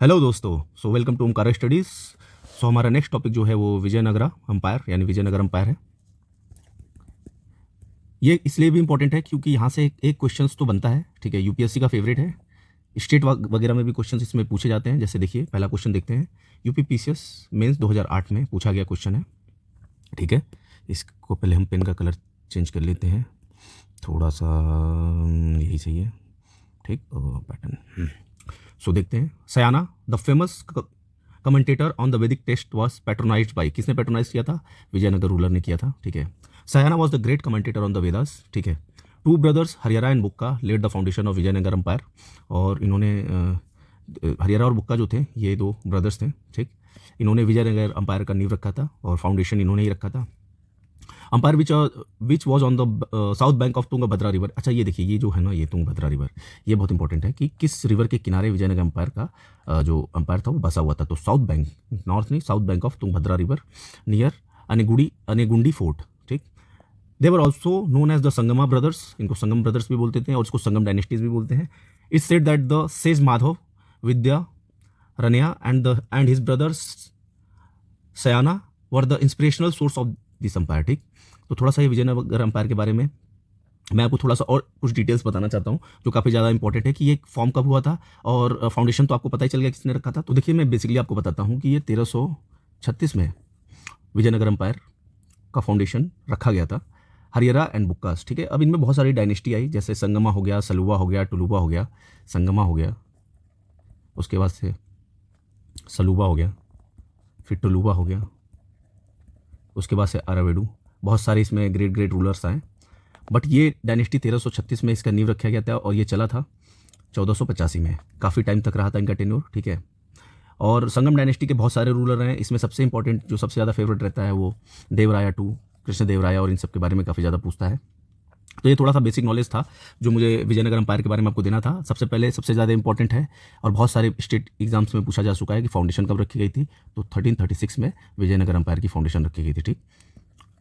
Hello दोस्तों, so welcome to Omkara studies. So हमारा next topic जो है वो विजयनगरा अंपायर यानी विजयनगर अंपायर है। ये इसलिए भी इंपॉर्टेंट है क्योंकि यहाँ से एक क्वेश्चंस तो बनता है, ठीक है। यूपीएससी का फेवरेट है। स्टेट वगैरह में भी क्वेश्चंस इसमें पूछे जाते हैं। जैसे देखिए, पहला क्वेश्चन देखते हैं। यूपी पीसीएस मेंस 2008 में पूछा गया क्वेश्चन है, ठीक है। इसको पहले हम पेन का कलर चेंज कर लेते हैं, थोड़ा सा यही सही है, ठीक। पैटर्न सो देखते हैं। Sayana the famous commentator on the Vedic text was patronized by, किसने पैट्रोनाइज किया था? विजयनगर रूलर ने किया था, ठीक है। Sayana was the great commentator on the Vedas, ठीक है। Two brothers Harihara and Bukka led the foundation of Vijayanagar empire, और इन्होंने हरियारा और बुक्का जो थे ये दो ब्रदर्स थे, ठीक। इन्होंने विजयनगर अंपायर का नींव रखा था और फाउंडेशन इन्होंने ही रखा था। Umpire which was on the south bank of Tungabhadra river. अच्छा, ये देखिए, ये जो है ना, ये तुंगभद्रा रिवर, ये बहुत इंपॉर्टेंट है कि किस रिवर के किनारे विजयनगर अंपायर का जो अंपायर था वो बसा हुआ था। तो साउथ बैंक, नॉर्थ नहीं, south bank of Tungabhadra river near Anegundi fort, ठीक। They were also known as the Sangama brothers, इनको संगम ब्रदर्स भी बोलते थे और इसको संगम डायनेस्टीज भी बोलते हैं। It's said that the sage Madhava Vidyaranya and his brothers Sayana were the inspirational source of this empire, ठीक। तो थोड़ा सा ये विजयनगर अंपायर के बारे में मैं आपको थोड़ा सा और कुछ डिटेल्स बताना चाहता हूँ जो काफ़ी ज़्यादा इंपॉर्टेंट है कि ये फॉर्म कब हुआ था, और फाउंडेशन तो आपको पता ही चल गया किसने रखा था। तो देखिए, मैं बेसिकली आपको बताता हूँ कि ये 1336 में विजयनगर अंपायर का फाउंडेशन रखा गया था। हरियारा एंड बुक्कास, ठीक है। अब इनमें बहुत सारी डायनेस्टी आई, जैसे संगमा हो गया, सलुवा हो गया, टुलुवा हो गया। संगमा हो गया, उसके बाद से सलुवा हो गया, फिर टुलुवा हो गया, उसके बाद से अरावेडू। बहुत सारे इसमें ग्रेट ग्रेट रूलर्स आए, बट ये डायनेस्टी 1336 में इसका नींव रखा गया था और ये चला था 1485 में। काफ़ी टाइम तक रहा था इनका टेन्योर, ठीक है। और संगम डायनेस्टी के बहुत सारे रूलर हैं। इसमें सबसे इंपॉर्टेंट जो सबसे ज़्यादा फेवरेट रहता है वो देवराया टू, कृष्ण देवराया, और इन सब के बारे में काफ़ी ज़्यादा पूछता है। तो ये थोड़ा सा बेसिक नॉलेज था जो मुझे विजयनगर अंपायर के बारे में आपको देना था। सबसे पहले सबसे ज़्यादा इंपॉर्टेंट है और बहुत सारे स्टेट एग्जाम्स में पूछा जा चुका है कि फाउंडेशन कब रखी गई थी। तो 1336 में विजयनगर अंपायर की फाउंडेशन रखी गई थी, ठीक।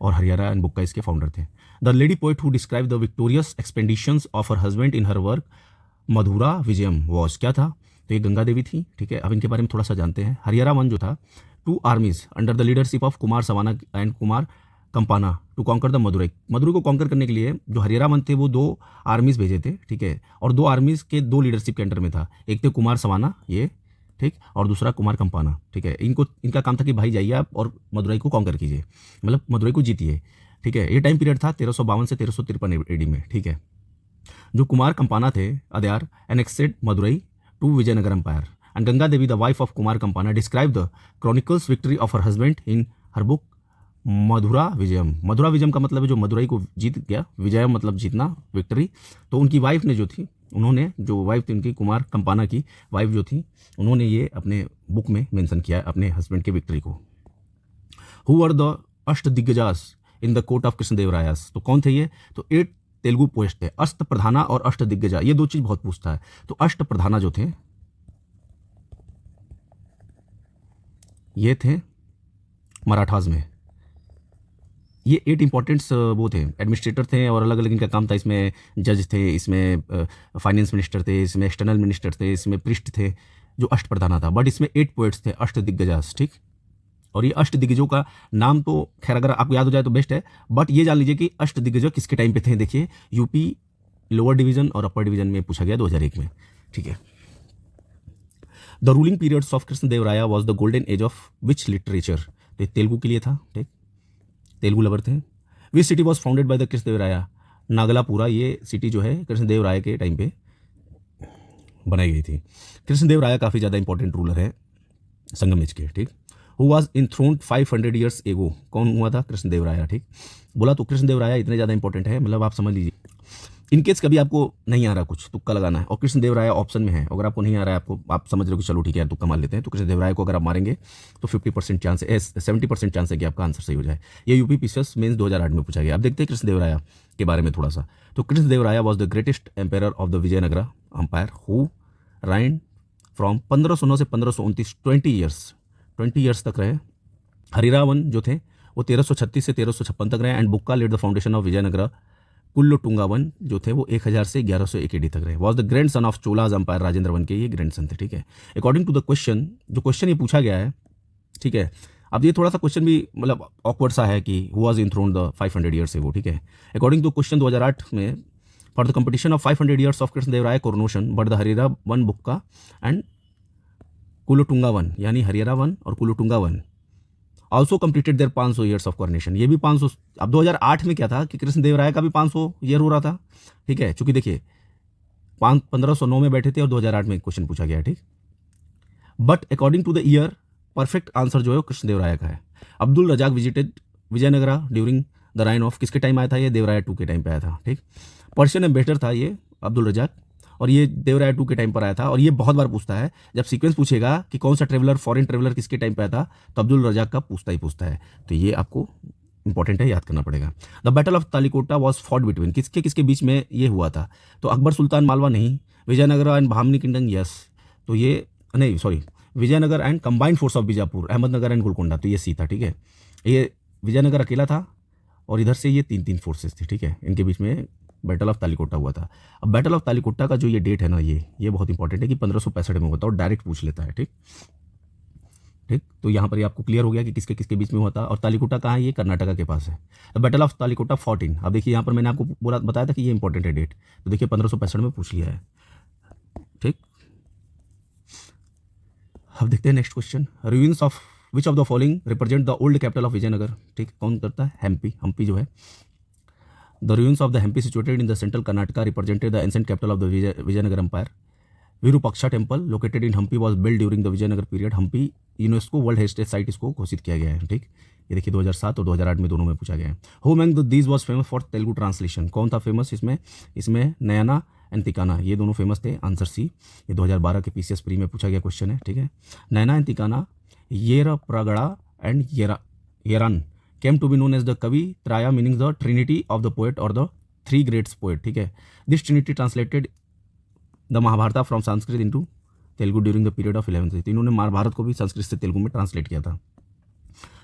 और हरियारा एंड बुक्का इसके फाउंडर थे। The lady poet who describe the victorious expeditions of her husband in her work Madhura Vijayam was, क्या था? तो ये गंगा देवी थी, ठीक है। अब इनके बारे में थोड़ा सा जानते हैं। हरियारा वन जो था, two armies under the leadership of Kumara Savana and Kumara Kampana to conquer the Madurai. Madurai को कॉन्कर करने के लिए जो हरियारा वन थे वो दो आर्मीज भेजे थे, ठीक है। और दो आर्मीज के दो लीडरशिप के अंडर में था। एक थे कुमार सवाना, ये ठीक, और दूसरा कुमार कंपाना, ठीक है। इनका काम था कि भाई जाइए आप और मदुरई को कॉन्कर कीजिए, मतलब मदुरई को जीतिए, ठीक है। ये टाइम पीरियड था 1352 से 1353 एडी में, ठीक है। जो कुमार कंपाना थे, अदयार annexed Madurai to Vijayanagar empire, and Ganga Devi the wife of Kumara Kampana describe the chronicles victory of her husband in her book Madhura Vijayam. Madhura Vijayam का मतलब है जो मदुरई को जीत गया, विजयम मतलब जीतना, विक्ट्री। तो उनकी वाइफ ने जो थी, उन्होंने जो वाइफ थी उनकी कुमार कंपाना की वाइफ जो थी, उन्होंने ये अपने बुक में मेंशन किया है अपने हस्बैंड के विक्ट्री को। हु आर द अष्ट दिग्गजास इन द कोर्ट ऑफ कृष्णदेवरायस। तो कौन थे ये? तो 8 तेलुगु पोएट्स थे। अष्ट प्रधाना और अष्ट दिग्गजा, ये दो चीज बहुत पूछता है। तो अष्ट प्रधाना जो थे ये थे मराठास में। ये 8 इंपॉर्टेंट्स वो थे, एडमिनिस्ट्रेटर थे, और अलग अलग इनका काम था। इसमें जज थे, इसमें फाइनेंस मिनिस्टर थे, इसमें एक्सटर्नल मिनिस्टर थे, इसमें प्रिस्ट थे, जो अष्ट प्रधाना था। बट इसमें 8 पोएट्स थे, अष्ट दिग्गजास, ठीक। और ये अष्ट दिग्गजों का नाम तो खैर अगर आपको याद हो जाए तो बेस्ट है, बट ये जान लीजिए कि अष्ट दिग्गज किसके टाइम पे थे। देखिए, यूपी लोअर डिवीजन और अपर डिवीजन में पूछा गया 2001 में, ठीक है। The ruling periods of Krishna Devaraya was the golden age of which literature. तो ये तेलुगु के लिए था, ठीक, तेलुगु लवर थे। Which city was founded by the Krishna देवराया। नागलापुरा, ये सिटी जो है कृष्ण देवराय के टाइम पे बनाई गई थी। कृष्ण देवराया काफ़ी ज़्यादा इंपॉर्टेंट रूलर है संगम एज के, ठीक। हु वॉज इनथ्रोन्ड 500 ईयर्स एगो। कौन हुआ था? कृष्ण देवराया, ठीक। बोला तो कृष्ण देवराया इतने ज़्यादा इंपॉर्टेंट है, मतलब आप समझ लीजिए। इनकेस कभी आपको नहीं आ रहा, कुछ तुक्का लगाना है, और कृष्ण देवराया ऑप्शन में है, अगर आपको नहीं आ रहा है, आपको आप समझ रहे हो कि चलो ठीक है तुक्का मार लेते हैं, तो कृष्ण देवराया को अगर आप मारेंगे तो 50% चांस है, 70% चांस है कि आपका आंसर सही हो जाए। ये यूपी पीसीएस मेंस 2008 में पूछा गया। अब देखते हैं कृष्ण देवराया के बारे में थोड़ा सा। तो Krishna Devaraya was the greatest empire of the Vijayanagara empire who ruled from 1509 से 1529, 20 ईयर्स तक रहे। हरिरावन जो थे वो 1336 से 1356 तक रहे, and Bukka led the foundation of Vijayanagara Kulottunga one जो थे वो 1000 से 1101 AD तक रहे। Was the grandson of Cholas empire, Rajendra one के ये ग्रैंड सन थे, ठीक है। अकॉर्डिंग टू द क्वेश्चन, जो क्वेश्चन ये पूछा गया है, ठीक है। अब ये थोड़ा सा क्वेश्चन भी मतलब ऑकवर्ड सा है कि who was enthroned the 500 years ago, ठीक है। अकॉर्डिंग टू क्वेश्चन 2008 में, for the competition of 500 years of Krishnadevaraya coronation but the Haryana one Bukka and Kulottunga one, यानी हरियाणा वन और Kulottunga one also completed their 500 years of coronation. ये भी 500, अब 2008 में क्या था कि कृष्णदेवराय का भी 500 ईयर हो रहा था, ठीक है। चूंकि देखिए 1509 में बैठे थे और 2008 में क्वेश्चन पूछा गया, ठीक। But according to the year, perfect answer जो है वो कृष्णदेवराय का है। Abdul Razzaq visited Vijayanagara during the reign of, किसके टाइम आया था ये? देवराय 2 के टाइम पे आया था, ठीक। पर्शियन एम्बेसडर था ये अब्दुल रजाक, और ये देवराय 2 के टाइम पर आया था। और ये बहुत बार पूछता है, जब सीक्वेंस पूछेगा कि कौन सा ट्रेवलर, फॉरेन ट्रेवलर किसके टाइम पे आया था, तो अब्दुल रजाक का पूछता है। तो ये आपको इंपॉर्टेंट है, याद करना पड़ेगा। The battle of Talikota was fought between, किसके किसके बीच में ये हुआ था? तो अकबर सुल्तान मालवा नहीं, Vijayanagar and Bahmani kingdom, yes. तो ये नहीं, sorry, Vijayanagar and combined force of Bijapur, Ahmednagar and Golconda, तो ये सी था, ठीक है। ये विजयनगर अकेला था और इधर से ये 3 फोर्सेस थे, ठीक है। इनके बीच में बैटल ऑफ तालिकोटा हुआ था। अब बैटल ऑफ तालिकोटा का जो ये डेट है ना, ये बहुत इंपॉर्टेंट है कि 1565 में हुआ था और डायरेक्ट पूछ लेता है, ठीक। तो यहाँ पर ये आपको क्लियर हो गया कि किसके किसके बीच में हुआ था। और तालिकोटा कहाँ है? ये कर्नाटका के पास है। The battle of Talikota 14। अब देखिए यहाँ पर मैंने आपको पूरा बताया था कि ये इंपॉर्टेंट है डेट, तो देखिए 1565 में पूछ लिया है, ठीक। अब देखते हैं next question. Ruins of which of the following represent the old capital of Vijayanagar, ठीक। कौन करता है? हम्पी जो है। The ruins of the Hampi situated in the central Karnataka represented the ancient capital of the Vijayanagar empire. Virupaksha temple located in Hampi was build during the Vijayanagar period. Hampi UNESCO world heritage site इसको घोषित किया गया है, ठीक। ये देखिए 2007 और 2008 में दोनों में पूछा गया है। Who among these was famous for Telugu translation, कौन था फेमस इसमें नयना एंड तिकाना, ये दोनों फेमस थे। Answer C. ये 2012 के PCS प्री में पूछा गया क्वेश्चन है, ठीक है। Nannaya and Tikkana, Errapragada and Errana came to be known as the Kavitraya, meaning the trinity of the poet और द 3 ग्रेट्स पोएट, ठीक है। This trinity translated the Mahabharata from Sanskrit into Telugu during the period of 11th। तो इन्होंने महाभारत को भी संस्कृत से तेलुगु में ट्रांसलेट किया था।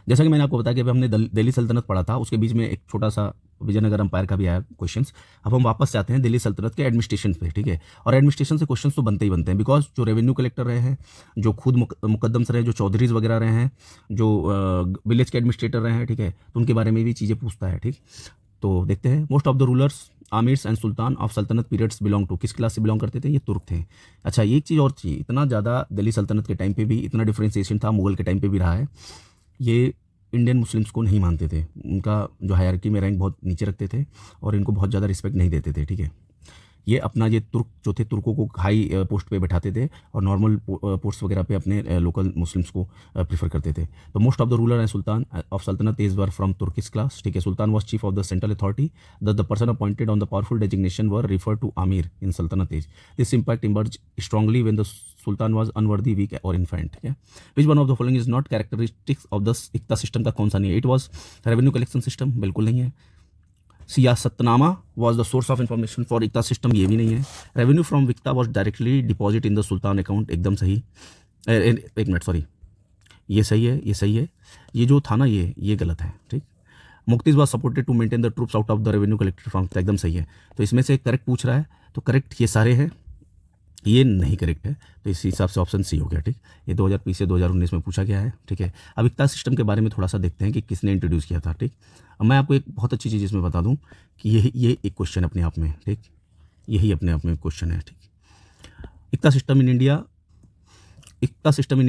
जैसा कि मैंने आपको बताया कि हमने दिल्ली सल्तनत पढ़ा था, उसके बीच में एक छोटा सा विजयनगर अंपायर का भी आया क्वेश्चंस। अब हम वापस जाते हैं दिल्ली सल्तनत के एडमिनिस्ट्रेशन पे, ठीक है। और एडमिनिस्ट्रेशन से क्वेश्चंस तो बनते ही बनते हैं, बिकॉज जो रेवेन्यू कलेक्टर रहे हैं, जो खुद मुकद्दम से रहे, जो चौधरीज वगैरह रहे हैं, जो विलेज के एडमिनिस्ट्रेटर रहे हैं, ठीक है, तो उनके बारे में भी चीज़ें पूछता है, ठीक। तो देखते हैं। Most of the rulers amirs and sultan of sultanate periods belong to, किस क्लास से बिलोंग करते थे? ये तुर्क थे। अच्छा, ये एक चीज़ और थी, इतना ज़्यादा दिल्ली सल्तनत के टाइम पे भी इतना डिफ्रेंसिएशन था, मुगल के टाइम पे भी रहा है। ये इंडियन मुस्लिम्स को नहीं मानते थे, उनका जो हायरार्की में रैंक बहुत नीचे रखते थे और इनको बहुत ज़्यादा रिस्पेक्ट नहीं देते थे, ठीक है। ये अपना ये तुर्क जो थे, तुर्कों को हाई पोस्ट पे बैठाते थे और नॉर्मल पोस्ट वगैरह पे अपने लोकल मुस्लिम्स को प्रीफर करते थे। तो most of the ruler and sultan of sultanate is were from Turkish class, ठीक है। Sultan was chief of the central authority, the person appointed on the powerful designation were refer to amir in sultanate age. This impact emerge strongly when the sultan was unworthy, weak और infant, ठीक है। Which one of the following is not characteristics of the iqta system, का कौन सा नहीं है? It was revenue collection system, बिल्कुल नहीं है। Siyasatnama was the source of information for iqta system, ये भी नहीं है। Revenue from iqta was directly deposit in the sultan account, एकदम सही। एक मिनट, सॉरी, ये सही है, ये सही है। ये जो था ना, ये गलत है, ठीक। Muqtis was supported to maintain the troops out of the revenue collected from, एकदम सही है। तो इसमें से करेक्ट पूछ रहा है, तो करेक्ट ये सारे हैं, ये नहीं करेक्ट है, तो इस हिसाब से ऑप्शन सी हो गया, ठीक। ये 2020 से 2019 में पूछा गया है, ठीक है। अब इक्ता सिस्टम के बारे में थोड़ा सा देखते हैं कि किसने इंट्रोड्यूस किया था, ठीक। अब मैं आपको एक बहुत अच्छी चीज़ इसमें बता दूं कि ये एक क्वेश्चन अपने आप में, ठीक, यही अपने आप में क्वेश्चन है, ठीक। Iqta system in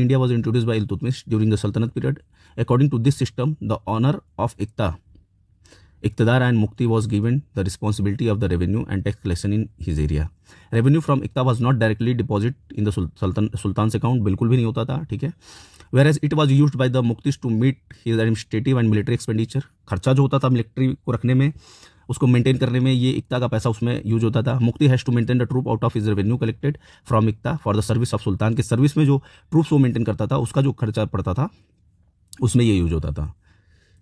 India was introduce by Iltutmish during the सल्तनत period. According to this system the owner of Iqtidar and Mukti was given the responsibility of the revenue and tax collection in his area. Revenue from Iqta was not directly deposited in the Sultan's account, बिल्कुल भी नहीं होता था, ठीक है। Whereas it was used by the Muktis to meet his administrative and military expenditure. खर्चा जो होता था मिलिट्री को रखने में, उसको मेंटेन करने में, ये इक्ता का पैसा उसमें यूज होता था। Muqti has to maintain the troop out of his revenue collected from iqta for the service of sultan, के सर्विस में जो ट्रूप्स वो मेंटेन करता था, उसका जो खर्चा पड़ता था, उसमें ये यूज होता था,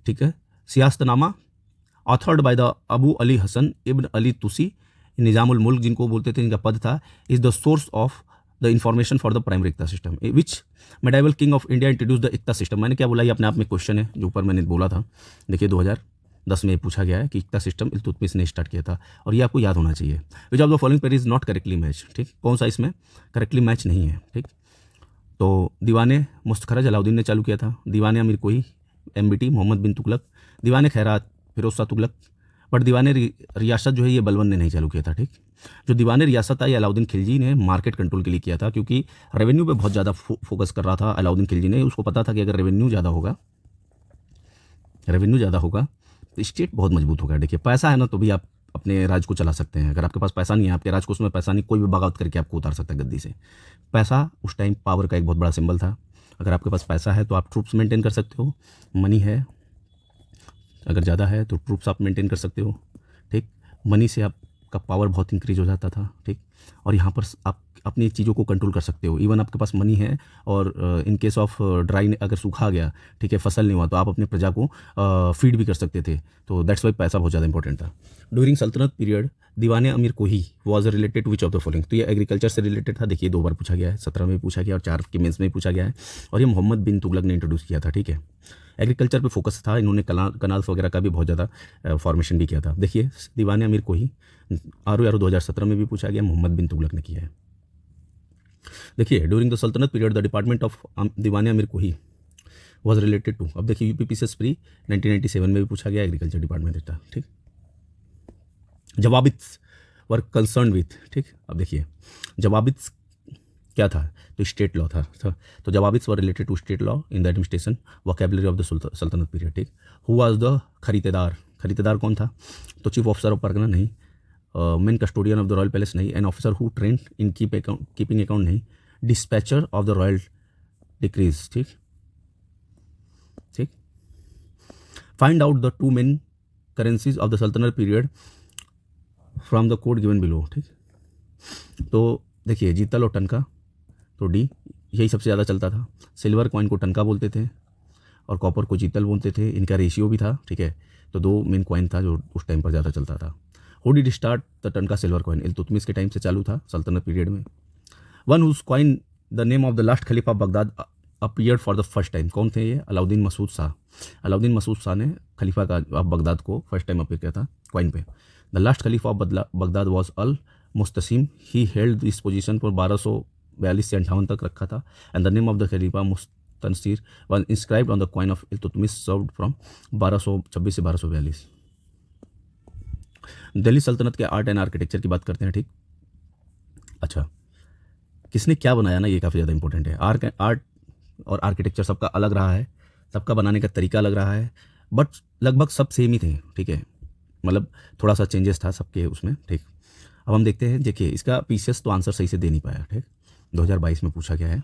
ठीक है। Siyasatnama authored by the Abu Ali Hasan ibn Ali Tusi Nizamul Mulk, जिनको बोलते थे, इनका पद था, is the source of the information for the primary iqta system. Which medieval king of India introduce the iqta system. मैंने क्या बोला, ये अपने आप में क्वेश्चन है जो ऊपर मैंने बोला था। देखिए 2010 में पूछा गया है कि इक्ता सिस्टम इल्तुतमिश ने स्टार्ट किया था, और ये आपको याद होना चाहिए। विच of the following pair is not correctly match, ठीक, कौन सा इसमें करेक्टली मैच नहीं है, ठीक। तो दीवाने मुस्तखरज अलाउद्दीन ने चालू किया था, दीवाने अमीर कोही MBT मोहम्मद बिन तुगलक, दीवाने खैरात फिरोज शाह तुगलक, बट दीवाने रियासत जो है ये बलबन ने नहीं चालू किया था, ठीक। जो दीवाने रियासत था ये अलाउद्दीन खिलजी ने मार्केट कंट्रोल के लिए किया था, क्योंकि रेवेन्यू पे बहुत ज़्यादा फोकस कर रहा था अलाउद्दीन खिलजी ने। उसको पता था कि अगर रेवेन्यू ज़्यादा होगा तो स्टेट बहुत मजबूत होगा। देखिए पैसा है ना तो भी आप अपने राज को चला सकते हैं, अगर आपके पास पैसा नहीं है, आपके राज को उसमें पैसा नहीं, कोई भी बगावत करके आपको उतार सकता है गद्दी से। पैसा उस टाइम पावर का एक बहुत बड़ा सिंबल था। अगर आपके पास पैसा है तो आप ट्रूप्स मेंटेन कर सकते हो, मनी है अगर ज़्यादा है तो ट्रूप्स आप मेंटेन कर सकते हो, ठीक। मनी से आपका पावर बहुत इंक्रीज हो जाता था, ठीक। और यहाँ पर आप अपनी चीज़ों को कंट्रोल कर सकते हो। इवन आपके पास मनी है और इन केस ऑफ ड्राई अगर सूखा गया, ठीक है, फसल नहीं हुआ, तो आप अपने प्रजा को फीड भी कर सकते थे। तो दैट्स वाई पैसा बहुत ज़्यादा इंपॉर्टेंट था। ड्यूरिंग सल्तनत पीरियड दीवाने अमीर कोही was related to which of the following, तो ये एग्रीकल्चर से रिलेटेड था। देखिए 2 बार पूछा गया है, 17 में पूछा गया और 4 के मेंस में पूछा गया है, और ये मोहम्मद बिन तुगलक ने इंट्रोड्यूस किया था, ठीक है। एग्रीकल्चर पे फोकस था, इन्होंने कनाल्स वगैरह का भी बहुत ज़्यादा फॉर्मेशन भी किया था। देखिए दीवाने अमीर कोही RO 2017 में भी पूछा गया, मोहम्मद बिन तुगलक ने किया है। देखिए ड्यूरिंग द सल्तनत पीरियड द डिपार्टमेंट ऑफ दीवाने अमीर कोही वॉज रिलेटेड टू, अब देखिए UPPCS प्री 1997 में भी पूछा गया, एग्रीकल्चर डिपार्टमेंट था, ठीक। जवाबित्स वर कंसर्न विथ, ठीक। अब देखिए जवाबित्स क्या था, तो स्टेट लॉ था। तो zawabits were related to state law in the administration vocabulary of the सल्तनत पीरियड, ठीक। हु वाज द खरीदेदार कौन था, तो चीफ ऑफिसर ऑफ परगना नहीं, main custodian of the royal palace नहीं, an officer who trained in keeping account नहीं, dispatcher of the royal decrees, ठीक। Find out the 2 main currencies of the सल्तनत period from the code given below, ठीक। तो देखिए जीतल और टनका, तो D यही सबसे ज़्यादा चलता था। सिल्वर कॉइन को टनका बोलते थे और कॉपर को जीतल बोलते थे, इनका रेशियो भी था, ठीक है। तो 2 मेन कॉइन था जो उस टाइम पर ज़्यादा चलता था। Who did start the tanka silver coin, Iltutmish के टाइम से चालू था सल्तनत पीरियड में। One whose coin the name of the last khalifa Baghdad appeared for the first time, कौन थे ये, अलाउद्दीन मसूद शाह। अलाउद्दीन मसूद शाह ने खलीफा का बगदाद को फर्स्ट टाइम अपीयर किया था कॉइन पे। The last khalifa of Baghdad was Al Mustasim, he held this position पर 1242 से 58 तक रखा था। And the name of the khalifa Mustansir one inscribed on the coin of Iltutmish served from 1226 से 1242। दिल्ली सल्तनत के आर्ट एंड आर्किटेक्चर की बात करते हैं, ठीक। अच्छा किसने क्या बनाया ना, ये काफ़ी ज़्यादा इंपॉर्टेंट है। आर्ट और आर्किटेक्चर सबका अलग रहा है, सबका बनाने का तरीका अलग रहा है, बट लगभग सब सेम ही थे, ठीक है। मतलब थोड़ा सा चेंजेस था सबके उसमें, ठीक। अब हम देखते हैं, देखिए इसका PCS तो आंसर सही से दे नहीं पाया, ठीक। 2022 में पूछा गया है।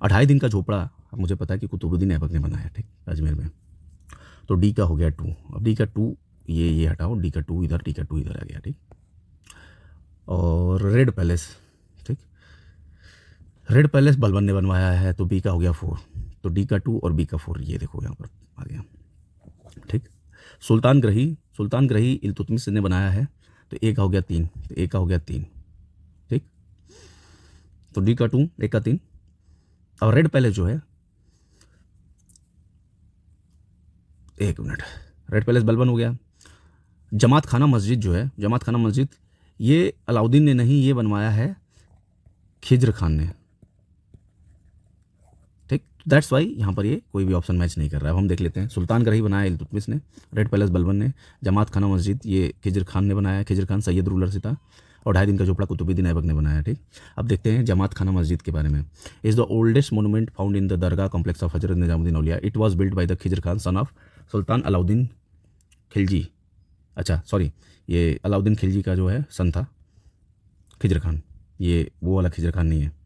28 दिन का झोपड़ा मुझे पता है कि कुतुबुद्दीन ऐबक ने बनाया, ठीक, अजमेर में। तो D का हो गया 2, अब D का 2 ये हटाओ, D का 2 इधर, D का 2 इधर आ गया, ठीक। और रेड पैलेस, ठीक, रेड पैलेस बलबन ने बनवाया है, तो B का हो गया 4, तो D का 2 और B का 4 ये देखो यहाँ पर आ गया, ठीक। सुल्तान ग्रही इल्तुतमिश ने बनाया है, तो A का हो गया 3, तो A का हो गया 3, ठीक। तो D का 2, A का 3। और रेड पैलेस जो है, एक मिनट, रेड पैलेस बलबन हो गया। जमात खाना मस्जिद जो है, जमात खाना मस्जिद ये अलाउद्दीन ने नहीं, ये बनवाया है खिज्र खान ने, ठीक। दैट्स वाई यहाँ पर ये कोई भी ऑप्शन मैच नहीं कर रहा है। अब हम देख लेते हैं, सुल्तान ग्रही बनाया इल्तुतमिश ने, रेड पैलेस बलबन ने, जमात खाना मस्जिद ये खिज्र खान ने बनाया, खिज्र खान सैयद रूलर से था, और 2.5 दिन का झोपड़ा कुतुबुद्दीन ऐबक ने बनाया, ठीक। अब देखते हैं जमात खाना मस्जिद के बारे में। Is the oldest monument found in the dargah complex of Hazrat Nizamuddin Auliya. It was build by the Khizr Khan son of Sultan Alauddin Khilji. अच्छा सॉरी, ये अलाउद्दीन खिलजी का जो है सन था खिज्र खान, ये वो वाला खिज्र खान नहीं है।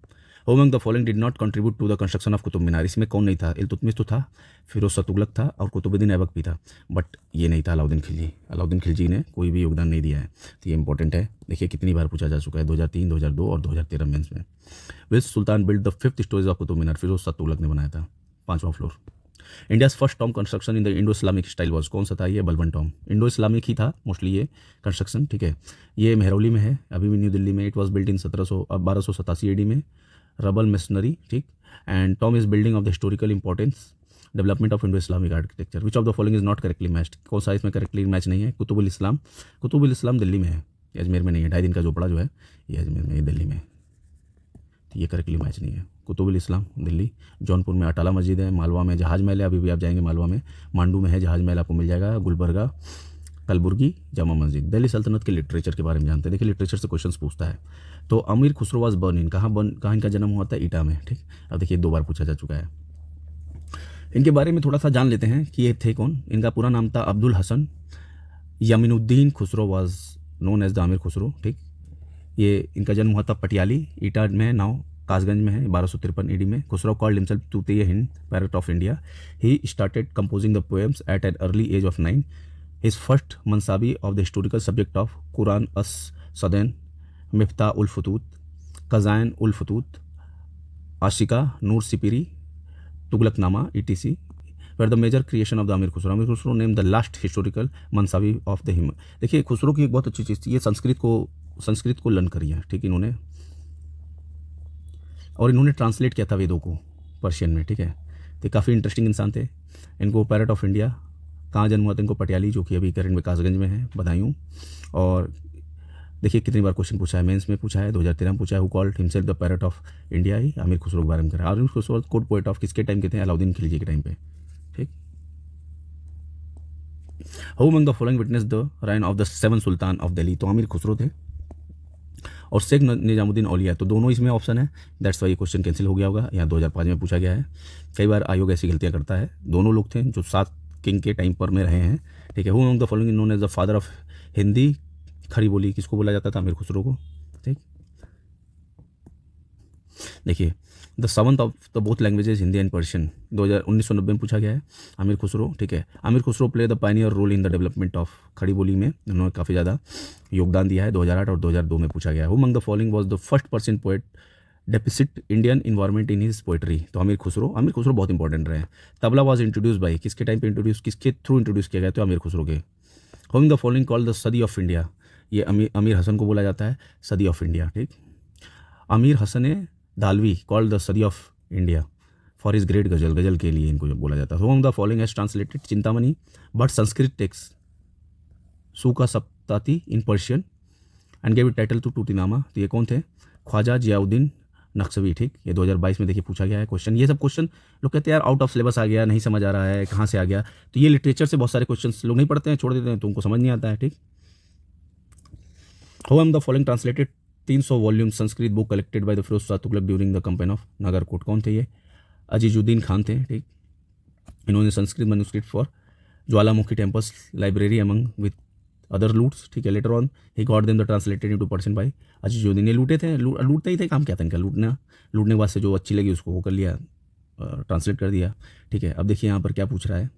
Who among the following did not contribute to the construction of Qutub Minar, इसमें कौन नहीं था, इल्तुतमिश तो था, फिरोज शाह तुगलक था और कुतुबुद्दीन ऐबक भी था, बट ये नहीं था अलाउद्दीन खिलजी। अलाउद्दीन खिलजी ने कोई भी योगदान नहीं दिया है, तो ये इंपॉर्टेंट है। देखिए कितनी बार पूछा जा चुका है, 2003, 2002 और 2013 मेंस में। Which sultan build the 5th storage of Qutub Minar, Firoz Shah Tughlaq ने बनाया था, 5वां floor. India's first tomb construction in the Indo Islamic style was, कौन सा था, ये बलबन टॉम, इंडो इस्लामिक ही था मोस्टली ये कंस्ट्रक्शन, ठीक है। ये मेहरौली में है, अभी भी न्यू दिल्ली में। It was build in 1287 AD में, रबल मशीनरी, ठीक। And Tom is building of the historical importance development of Indo Islamic architecture, which of the following is not correctly matched, कौन सा इसमें करेक्टली मैच नहीं है, कुतुबुल इस्लाम दिल्ली में है, ये अजमेर में नहीं है, 2.5 दिन का झोपड़ा जो है ये अजमेर में, ये दिल्ली में है, तो ये करेक्टली मैच नहीं है। कुतुबुल इस्लाम दिल्ली, जौनपुर में अटाला मस्जिद है, मालवा में जहाज महल है, अभी भी आप जाएंगे मालवा में, मांडू में है जहाज महल आपको मिल जाएगा, गुलबर्गा कलबुर्गी जामा मस्जिद। दिल्ली सल्तनत के लिटरेचर के बारे में जानते हैं, देखिए लिटरेचर से क्वेश्चंस पूछता है। तो अमीर खुसरो वाज बर्न इन, कहाँ इनका जन्म हुआ था, ईटा में, ठीक। अब देखिए 2 बार पूछा जा चुका है। इनके बारे में थोड़ा सा जान लेते हैं कि ये थे कौन। इनका पूरा नाम था Abdul Hasan Yaminuddin Khusro was known as the Amir Khusro, ठीक। ये इनका जन्म हुआ था पटियाली, ईटा में, नाव कासगंज में है, 1253 ईडी में। Khusro called himself Tutiye Hind, parrot of India. He started composing the poems at an early age of 9। His first masnavi of the historical subject of Qiran us Sadain, Miftah ul Futuh, Khazain ul Futuh, Ashiqa, Nuh Sipihr, Tughlaqnama ETC were the major creation of the Amir Khusro. Amir Khusro name the last historical masnavi of the him. देखिए खुसरो की एक बहुत अच्छी चीज़ थी, ये संस्कृत को learn करी है, ठीक, इन्होंने, और इन्होंने ट्रांसलेट किया था वेदों को पर्शियन में, ठीक है। तो काफ़ी इंटरेस्टिंग इंसान थे। इनको पैरट ऑफ इंडिया, कहाँ जन्म हुआ था इनको, पटियाली, जो कि अभी करंट में कासगंज में है, बदायूं। और देखिए कितनी बार क्वेश्चन पूछा है, मेंस में पूछा है, 2013 में पूछा है, who called himself the parrot of India, ही अमीर खुसरो के बारे में करा। Amir Khusro court poet of किसके टाइम के थे, अलाउद्दीन खिलजी के टाइम पे, ठीक। Who among the following witness the reign of the 7 sultan of Delhi, तो अमीर खुसरो थे और शेख निजामुद्दीन औलिया, तो दोनों इसमें ऑप्शन है, दैट्स वाई ये क्वेश्चन कैंसिल हो गया होगा। यहाँ 2005 में पूछा गया है। कई बार आयोग ऐसी गलतियाँ करता है। दोनों लोग थे जो 7 किंग के टाइम पर में रहे हैं, ठीक है। Who among the following known as the father of Hindi Khari Boli, किसको बोला जाता था, अमीर खुसरो को, ठीक। देखिए the seventh of the both languages Hindi and Persian, 1990 में पूछा गया है, अमीर खुसरो, ठीक है। Amir Khusro play the pioneer role in the development of Khari Boli में, उन्होंने काफ़ी ज़्यादा योगदान दिया है, 2008 और 2002 में पूछा गया है। Who among the following was the first person poet deficit Indian environment in his poetry, तो अमीर खुसरो बहुत इंपॉर्टेंट रहे हैं। तबला वाज इंट्रोड्यूस बाई, किसके टाइम पे इंट्रोड्यूस, किसके थ्रू इंट्रोड्यूस किया गया, तो अमीर खुसरो के। Who among the following called the Saadi of India, ये अमीर हसन को बोला जाता है सदी ऑफ इंडिया, ठीक। Amir Hasan Dehlvi called the Saadi of India for his great ghazal के लिए इनको जो बोला जाता है। Who among the following has translated Chintamani but Sanskrit text Suka Saptati in Persian and gave it title to Tutinama, तो ये कौन थे, ख्वाजा जियाउद्दीन नक्शवी, ठीक। ये 2022 में देखिए पूछा गया है क्वेश्चन। ये सब क्वेश्चन लोग कहते हैं यार आउट ऑफ सिलेबस आ गया, नहीं समझ आ रहा है, कहाँ से आ गया, तो ये लिटरेचर से बहुत सारे क्वेश्चन लोग नहीं पढ़ते हैं, छोड़ देते हैं, तो उनको समझ नहीं आता है, ठीक। Who among the following translated 300 volume Sanskrit book collected by the Firoz Shah Tughlaq during the campaign of Nagarkot, कौन थे ये, अजीजुद्दीन खान थे, ठीक। इन्होंने Sanskrit manuscript for Jwalamukhi temples library among with other loots, ठीक है। Later on he got them the translated into Persian by Azizuddin. ये लूटे थे, लूटते ही थे, काम क्या था इनका, लूटने के बाद से जो अच्छी लगी उसको वो कर लिया, ट्रांसलेट कर दिया, ठीक है। अब देखिए यहाँ पर क्या पूछ रहा है,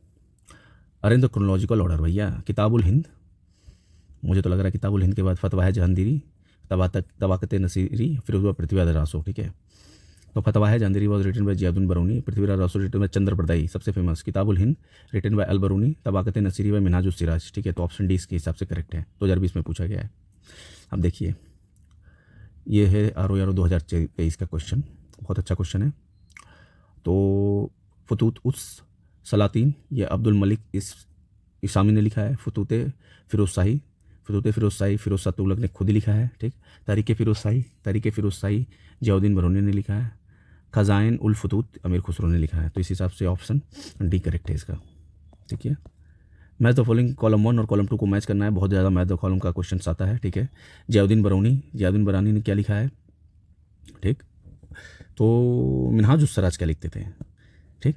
अरेंज द क्रोनोलॉजिकल ऑर्डर, भैया किताबुल हिंद, मुझे तो लग रहा है किताबुल हिंद के बाद फतवा है जहांगीरी, तबाकत नसीरी, फिर उसके बाद पृथ्वीराज रासो, ठीक है। तो फतवा है Jahangiri was written by Ziauddin Barani, Prithviraj Raso written by Chand Bardai, सबसे famous. Kitabul Hind written by Al Biruni, Tabaqat Nasiri by Minhajus Siraj, ठीक है। तो ऑप्शन डी इसके हिसाब से करेक्ट है, 2020 में पूछा गया है। अब देखिए ये है RO 2023 का क्वेश्चन, बहुत अच्छा क्वेश्चन है। तो फतूत उस सलातीन, ये अब्दुल मलिक इसामी ने लिखा है। फतूत फिरोज शाही फिरोज शाह तुगलक ने खुद ही लिखा है, ठीक। तारीख़ फिरोज शाही जियाउद्दीन बरौनी ने लिखा है। खजाइन उल फतूत अमीर खुसरो ने लिखा है, तो इस हिसाब से ऑप्शन डी करेक्ट है इसका, ठीक है। मैच द फॉलोइंग कॉलम 1 और कॉलम 2 को मैच करना है, बहुत ज़्यादा मैच द कॉलम का क्वेश्चन आता है, ठीक है। जियाउद्दीन बरानी ने क्या लिखा है, ठीक। तो मिनहाजुस सिराज क्या लिखते थे, ठीक।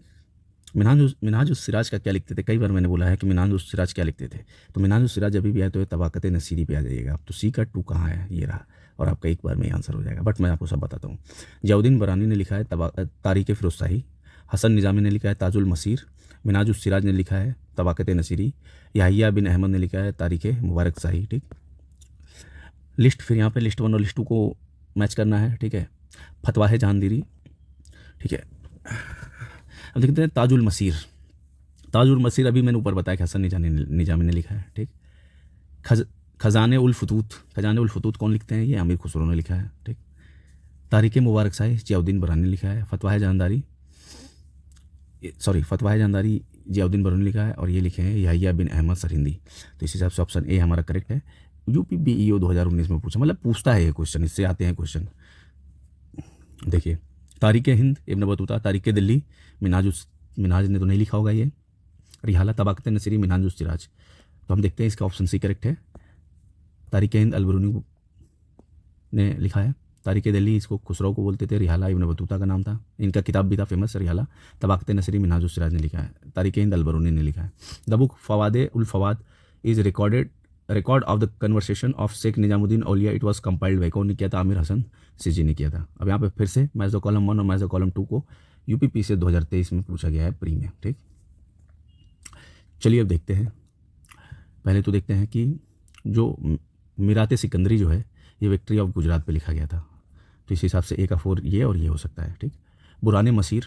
मिनहाजुस सिराज का क्या लिखते थे, कई बार मैंने बोला है कि मिनहाजुस सिराज क्या लिखते थे, तो मिनहाजुस सिराज अभी भी आए तो तबाकत नसीरी पे आ जाइएगा आप, तो सी का 2 कहाँ है, ये रहा, और आपका एक बार में आंसर हो जाएगा, बट मैं आपको सब बताता हूँ। जियाउद्दीन बरानी ने लिखा है तारीख़ फिरोज शाही, हसन निज़ामी ने लिखा है ताजुल मसीर, मिनहाजुस सिराज ने लिखा है तबाकत नसीरी, याहिया बिन अहमद ने लिखा है तारीख़ मुबारक शाही, ठीक। लिस्ट फिर यहाँ पे लिस्ट 1 और लिस्ट 2 को मैच करना है, ठीक है। फतवा है जहांगीरी, ठीक है। अब देखते हैं ताजुल मसीर अभी मैंने ऊपर बताया कि हसन निजामी ने लिखा है, ठीक। खजाने उल फतूत कौन लिखते हैं, ये अमीर खुसरो ने लिखा है, ठीक। तारीख़ मुबारक शाही जियाउद्दीन बरानी ने लिखा है। फतवा है जहांगीरी सॉरी फतवा जानदारी जियाउद्दीन बरूनी लिखा है और ये लिखे हैं याहिया बिन अहमद सरहिंदी। तो इस हिसाब से ऑप्शन ए हमारा करेक्ट है। यूपीपीईओ 2019 में पूछा, मतलब पूछता है ये क्वेश्चन, इससे आते हैं क्वेश्चन। देखिए तारीक हिंद इब्न बतूता, तारीक दिल्ली मिनाज ने तो नहीं लिखा होगा ये, रिहाला तबाकत नसीरी मिनाजुस सिराज। तो हम देखते हैं इसका ऑप्शन सी करेक्ट है। तारीक हिंद अलबरूनी ने लिखा है। तारीक दिल्ली इसको खुसरो को बोलते थे, रिहाला इब्न बतूता का नाम था, इनका किताब भी था फेमस रिहाला तबाकत नसीरी मिनाजुस सिराज ने लिखा है, तारीक हिंद अलबरूनी ने लिखा है। The book Fawaid ul Fuad is record of the conversation of Sheikh Nizamuddin Auliya. It was compiled by, कौन ने किया था? आमिर हसन सिजी ने किया था। अब यहाँ पे फिर से मैच द कॉलम 1 और मैच द कॉलम 2 को यूपीपी से 2023 में पूछा गया है प्री में। ठीक, चलिए अब देखते हैं। पहले तो देखते हैं कि जो मीरात सिकंदरी जो है ये विक्ट्री ऑफ गुजरात पे लिखा गया था, तो इस हिसाब से ए का 4 ये और ये हो सकता है। ठीक, बुराने मसीर,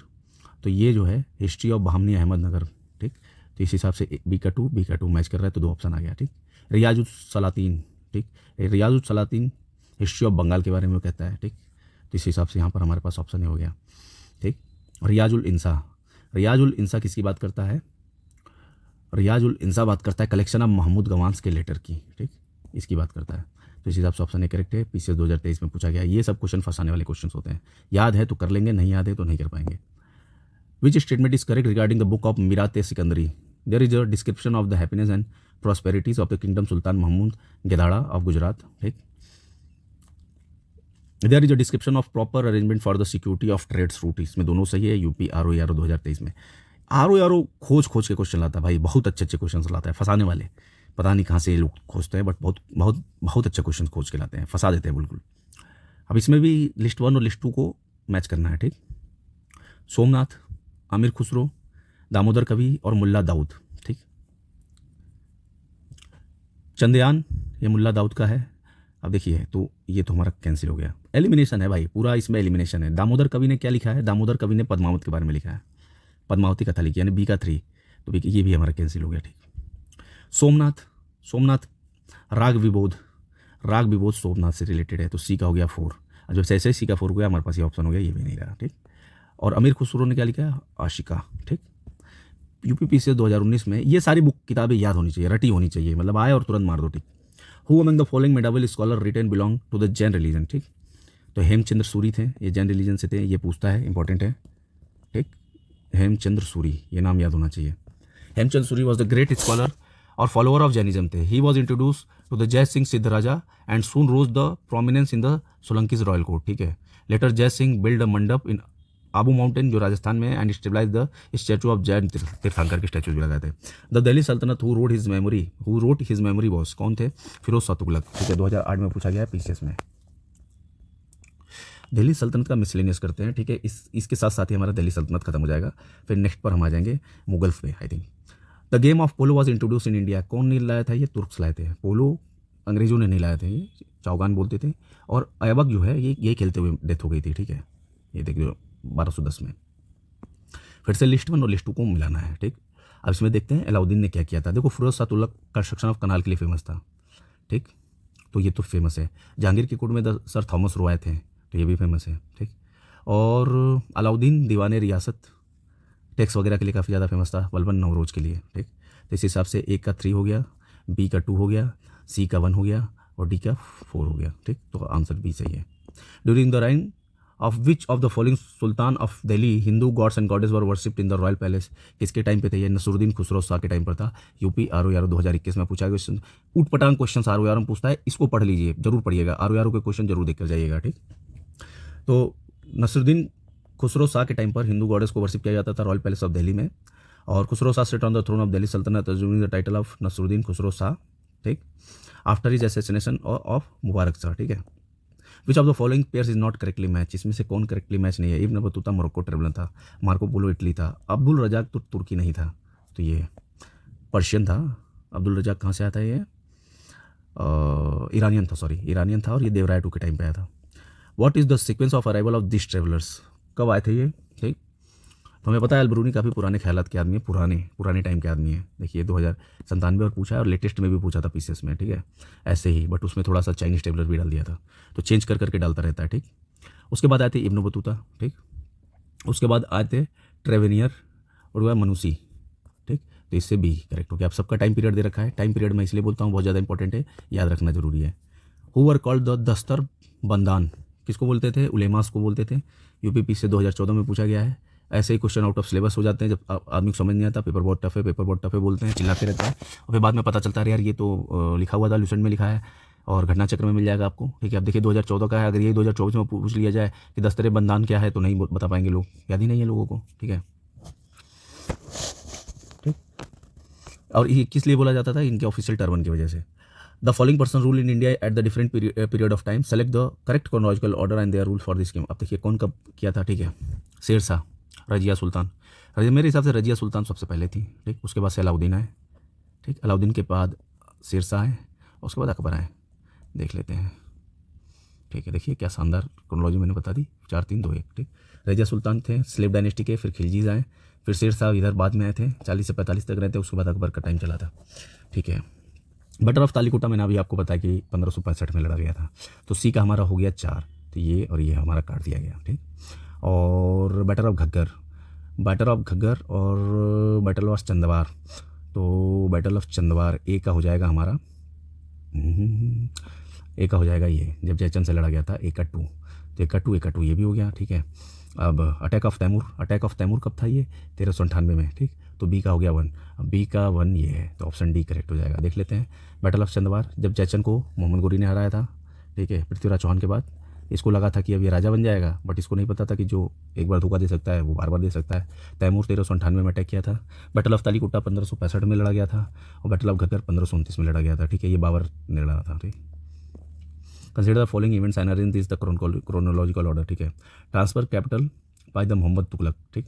तो ये जो है हिस्ट्री ऑफ बहामनी अहमदनगर। ठीक, तो इस हिसाब से बी का 2 मैच कर रहा है, तो 2 ऑप्शन आ गया। ठीक, रियाजुल सलातीन, ठीक, रियाजुल सलातीन हिस्ट्री ऑफ बंगाल के बारे में कहता है। ठीक, तो इस हिसाब से यहाँ पर हमारे पास ऑप्शन हो गया। ठीक, रियाजुल इंसा किसकी बात करता है? रियाजुल इंसा बात करता है कलेक्शन ऑफ महमूद गवांस के लेटर की। ठीक, इसकी बात करता है, तो इस हिसाब से ऑप्शन ए करेक्ट है। पीसीएस 2023 में पूछा गया। ये सब क्वेश्चन फंसाने वाले क्वेश्चन होते हैं, याद है तो कर लेंगे, नहीं याद है तो नहीं कर पाएंगे। Which statement is correct regarding the book of Mirat Sikandari? There is a description of the happiness and prosperities of the kingdom Sultan Mahmud Begada of Gujarat. ठीक, there is a description of proper arrangement for the security of trades route. इसमें दोनों सही है। UP RO 2023 में RO खोज के question लाता है भाई, बहुत अच्छे क्वेश्चन लाता है, फंसाने वाले। पता नहीं कहाँ से ये लोग खोजते हैं, बट बहुत अच्छे क्वेश्चन खोज के लाते हैं, फंसा देते हैं बिल्कुल। अब इसमें भी लिस्ट 1 और लिस्ट 2 को मैच करना है। ठीक, सोमनाथ, आमिर खुसरो, दामोदर कवि और मुल्ला दाऊद। ठीक, चंद्रयान ये मुल्ला दाऊद का है। अब देखिए तो ये तो हमारा कैंसिल हो गया, एलिमिनेशन है भाई, पूरा इसमें एलिमिनेशन है। दामोदर कवि ने क्या लिखा है? दामोदर कवि ने पद्मावत के बारे में लिखा है, पद्मावती कथा लिखी, यानी बी का 3, तो ये भी हमारा कैंसिल हो गया। ठीक, सोमनाथ राग विबोध सोमनाथ से रिलेटेड है, तो सी का हो गया 4। और जब ऐसे सी का 4 हो गया, हमारे पास ये ऑप्शन हो गया, ये भी नहीं रहा। ठीक, और अमीर खुसरो ने क्या लिखा है? आशिका। ठीक, यूपीपीसीएस 2019 में ये सारी बुक किताबें याद होनी चाहिए, रटी होनी चाहिए, मतलब आए और तुरंत मार दो। ठीक, who among the following medieval scholar written belong to the Jain religion? ठीक, तो हेमचंद्र सूरी थे, ये जैन रिलीजन से थे, ये पूछता है, इंपॉर्टेंट है। ठीक, हेमचंद्र सूरी, ये नाम याद होना चाहिए। Hemchandra Suri was the great scholar और फॉलोअर ऑफ जैनिज्म थे। He was introduce to the Jai Singh Siddharaja and soon rose the prominence in the Solankis royal court. ठीक है, लेटर जय सिंह बिल्ड अ मंडप इन आबू माउंटेन जो राजस्थान में and stabilize the statue of Jain Tirthankara के स्टैचू भी लगाए थे। The Delhi sultanate who wrote his memoirs, कौन थे? फिरोज शाह तुगलक। ठीक है, 2008 में पूछा गया है पीसीएस में। दिल्ली सल्तनत का मिसलेनियस करते हैं। ठीक है, इसके साथ साथ ही हमारा दिल्ली सल्तनत खत्म हो जाएगा, फिर नेक्स्ट पर हम आ जाएंगे मुगल्स पे। I think the game of polo was introduce in India, कौन नहीं लाया था? ये तुर्क्स लाए थे। पोलो अंग्रेजों ने नहीं लाए थे, ये चौगान बोलते थे। और ऐबक जो है ये खेलते हुए डेथ हो गई थी। ठीक है, ये देखिए 1210 में। फिर से लिस्ट 1 और लिस्ट 2 को मिलाना है। ठीक, अब इसमें देखते हैं अलाउद्दीन ने क्या किया था। देखो Firoz Shah Tughlaq construction of canal के लिए फेमस था। ठीक, तो ये तो फेमस है। जहांगीर की कोर्ट में द सर थॉमस रो आए थे, तो ये भी फेमस है। ठीक, और अलाउद्दीन दीवाने रियासत टैक्स वगैरह के लिए काफ़ी ज़्यादा फेमस था, बलबन नवरोज के लिए। ठीक, तो इस हिसाब से ए का 3 हो गया, बी का 2 हो गया, सी का 1 हो गया और डी का 4 हो गया। ठीक, तो आंसर बी सही है। During the reign of which of the following Sultan of Delhi Hindu gods and goddess were worshipped in the royal palace? किसके टाइम पे थे? ये नसरुद्दीन खुसरो शाह के टाइम पर था। यूपी आरओ 2021 में पूछा गया। ऊट पटांग क्वेश्चन आरओ में पूछता है, इसको पढ़ लीजिए, जरूर पढ़िएगा, आरओ के क्वेश्चन जरूर देख कर जाइएगा। ठीक, तो नसरुद्दीन खुसरो शाह के टाइम पर हिंदू गॉडेस को वर्शिप किया जाता था रॉयल पैलेस ऑफ दिल्ली में, और Khusro Shah sit on the throne of Delhi Sultanate assuming the title of Nasiruddin Khusro Shah. ठीक, after his assassination of Mubarak Shah. ठीक है, which of the following pairs is not correctly match? इसमें से कौन करेक्टली मैच नहीं है? इब्न बतूता मोरक्को ट्रेवलर था, मार्को पोलो इटली था, अब्दुल रजाक तो तुर्की नहीं था, तो ये पर्शियन था। अब्दुल रजाक कहाँ से आया था? ये ईरानियन था, और ये देवराय टू के टाइम पे आया था। What is the sequence of arrival of this travellers? कब आए थे ये? ठीक, तो हमें पता है अलबरूनी काफ़ी पुराने ख्यालात के आदमी है, पुराने टाइम के आदमी है। देखिए 2097 और पूछा है, और लेटेस्ट में भी पूछा था पीसीएस में। ठीक है, ऐसे ही, बट उसमें थोड़ा सा चाइनीज टेबलर भी डाल दिया था, तो चेंज करके डालता रहता है। ठीक, उसके बाद आए थे इब्न बतूता। ठीक, उसके बाद आए थे ट्रेवेनियर और वह मनुष्य, ठीक। तो इससे बी करेक्ट हो गया। आप सबका टाइम पीरियड दे रखा है, टाइम पीरियड मैं इसलिए बोलता हूँ बहुत ज़्यादा इंपॉर्टेंट है, याद रखना जरूरी है। हु वर कॉल्ड द दस्तर बंदान, किसको बोलते थे? उलेमास को बोलते थे। यूपीपी से 2014 में पूछा गया है। ऐसे ही क्वेश्चन आउट ऑफ सिलेबस हो जाते हैं जब आदमी को समझ नहीं आता, पेपर बहुत टफ है, पेपर बहुत टफ है बोलते हैं, चिल्लाते रहते हैं, और फिर बाद में पता चलता है यार ये तो लिखा हुआ था, लूसेंट में लिखा है, और घटना चक्र में मिल जाएगा आपको, ठीक है। अब देखिए 2014 का है, अगर ये 2024 में पूछ लिया जाए कि दस्तरे बंदान क्या है तो नहीं बता पाएंगे लोग, याद ही नहीं है लोगों को, ठीक है। ठीक। और ये किस लिए बोला जाता था? इनके ऑफिशियल टर्बन की वजह से। The following person rule in India at the different period of time, select the correct chronological order and their rule for this scheme. अब देखिए कौन कब किया था, ठीक है। शेरशाह, रजिया सुल्तान, मेरे हिसाब से रजिया सुल्तान सबसे पहले थी, ठीक। उसके बाद से अलाउद्दीन आए, ठीक। अलाउद्दीन के बाद शेरशाह आए, उसके बाद अकबर आए, देख लेते हैं, ठीक है। देखिए क्या शानदार क्रोनोलॉजी मैंने बता दी, 4 3 2 1, ठीक। रजिया सुल्तान थे स्लेव डायनेस्टी के, फिर खिलजीज आए, फिर शेरशाह इधर बाद में आए थे, 40 से 45 तक रहते, उसके बाद अकबर का टाइम चला था, ठीक है। बैटल ऑफ तालीकोटा मैंने अभी आपको बताया कि 1565 में लड़ा गया था। तो सी का हमारा हो गया 4, तो ये और ये हमारा काट दिया गया, ठीक। और बैटल ऑफ घग्गर, और बैटल ऑफ चंदवार, तो बैटल ऑफ चंदवार ए का हो जाएगा हमारा, ए का हो जाएगा ये, जब जयचंद से लड़ा गया था, ए का 2, तो ए का 2 ये भी हो गया, ठीक है। अब अटैक ऑफ तैमूर कब था? ये 1398 में, ठीक। तो बी का हो गया 1, अब बी का 1 ये है, तो ऑप्शन डी करेक्ट हो जाएगा। देख लेते हैं बैटल ऑफ चंदवार, जब जयचंद को मोहम्मद गोरी ने हराया था, ठीक है, पृथ्वीराज चौहान के बाद। इसको लगा था कि अब ये राजा बन जाएगा, बट इसको नहीं पता था कि जो एक बार धोखा दे सकता है वो बार बार दे सकता है। तैमूर 1398 में अटैक किया था। बैटल ऑफ तालीकोटा 1565 में लड़ा गया था, और बैटल ऑफ घग्गर 1529 में लड़ा गया था, ठीक है। ये बाबर ने लड़ा था, ठीक। Consider the following events and arrange this the chronological order, ठीक है। Transfer capital by the Mohammad Tughlaq, ठीक।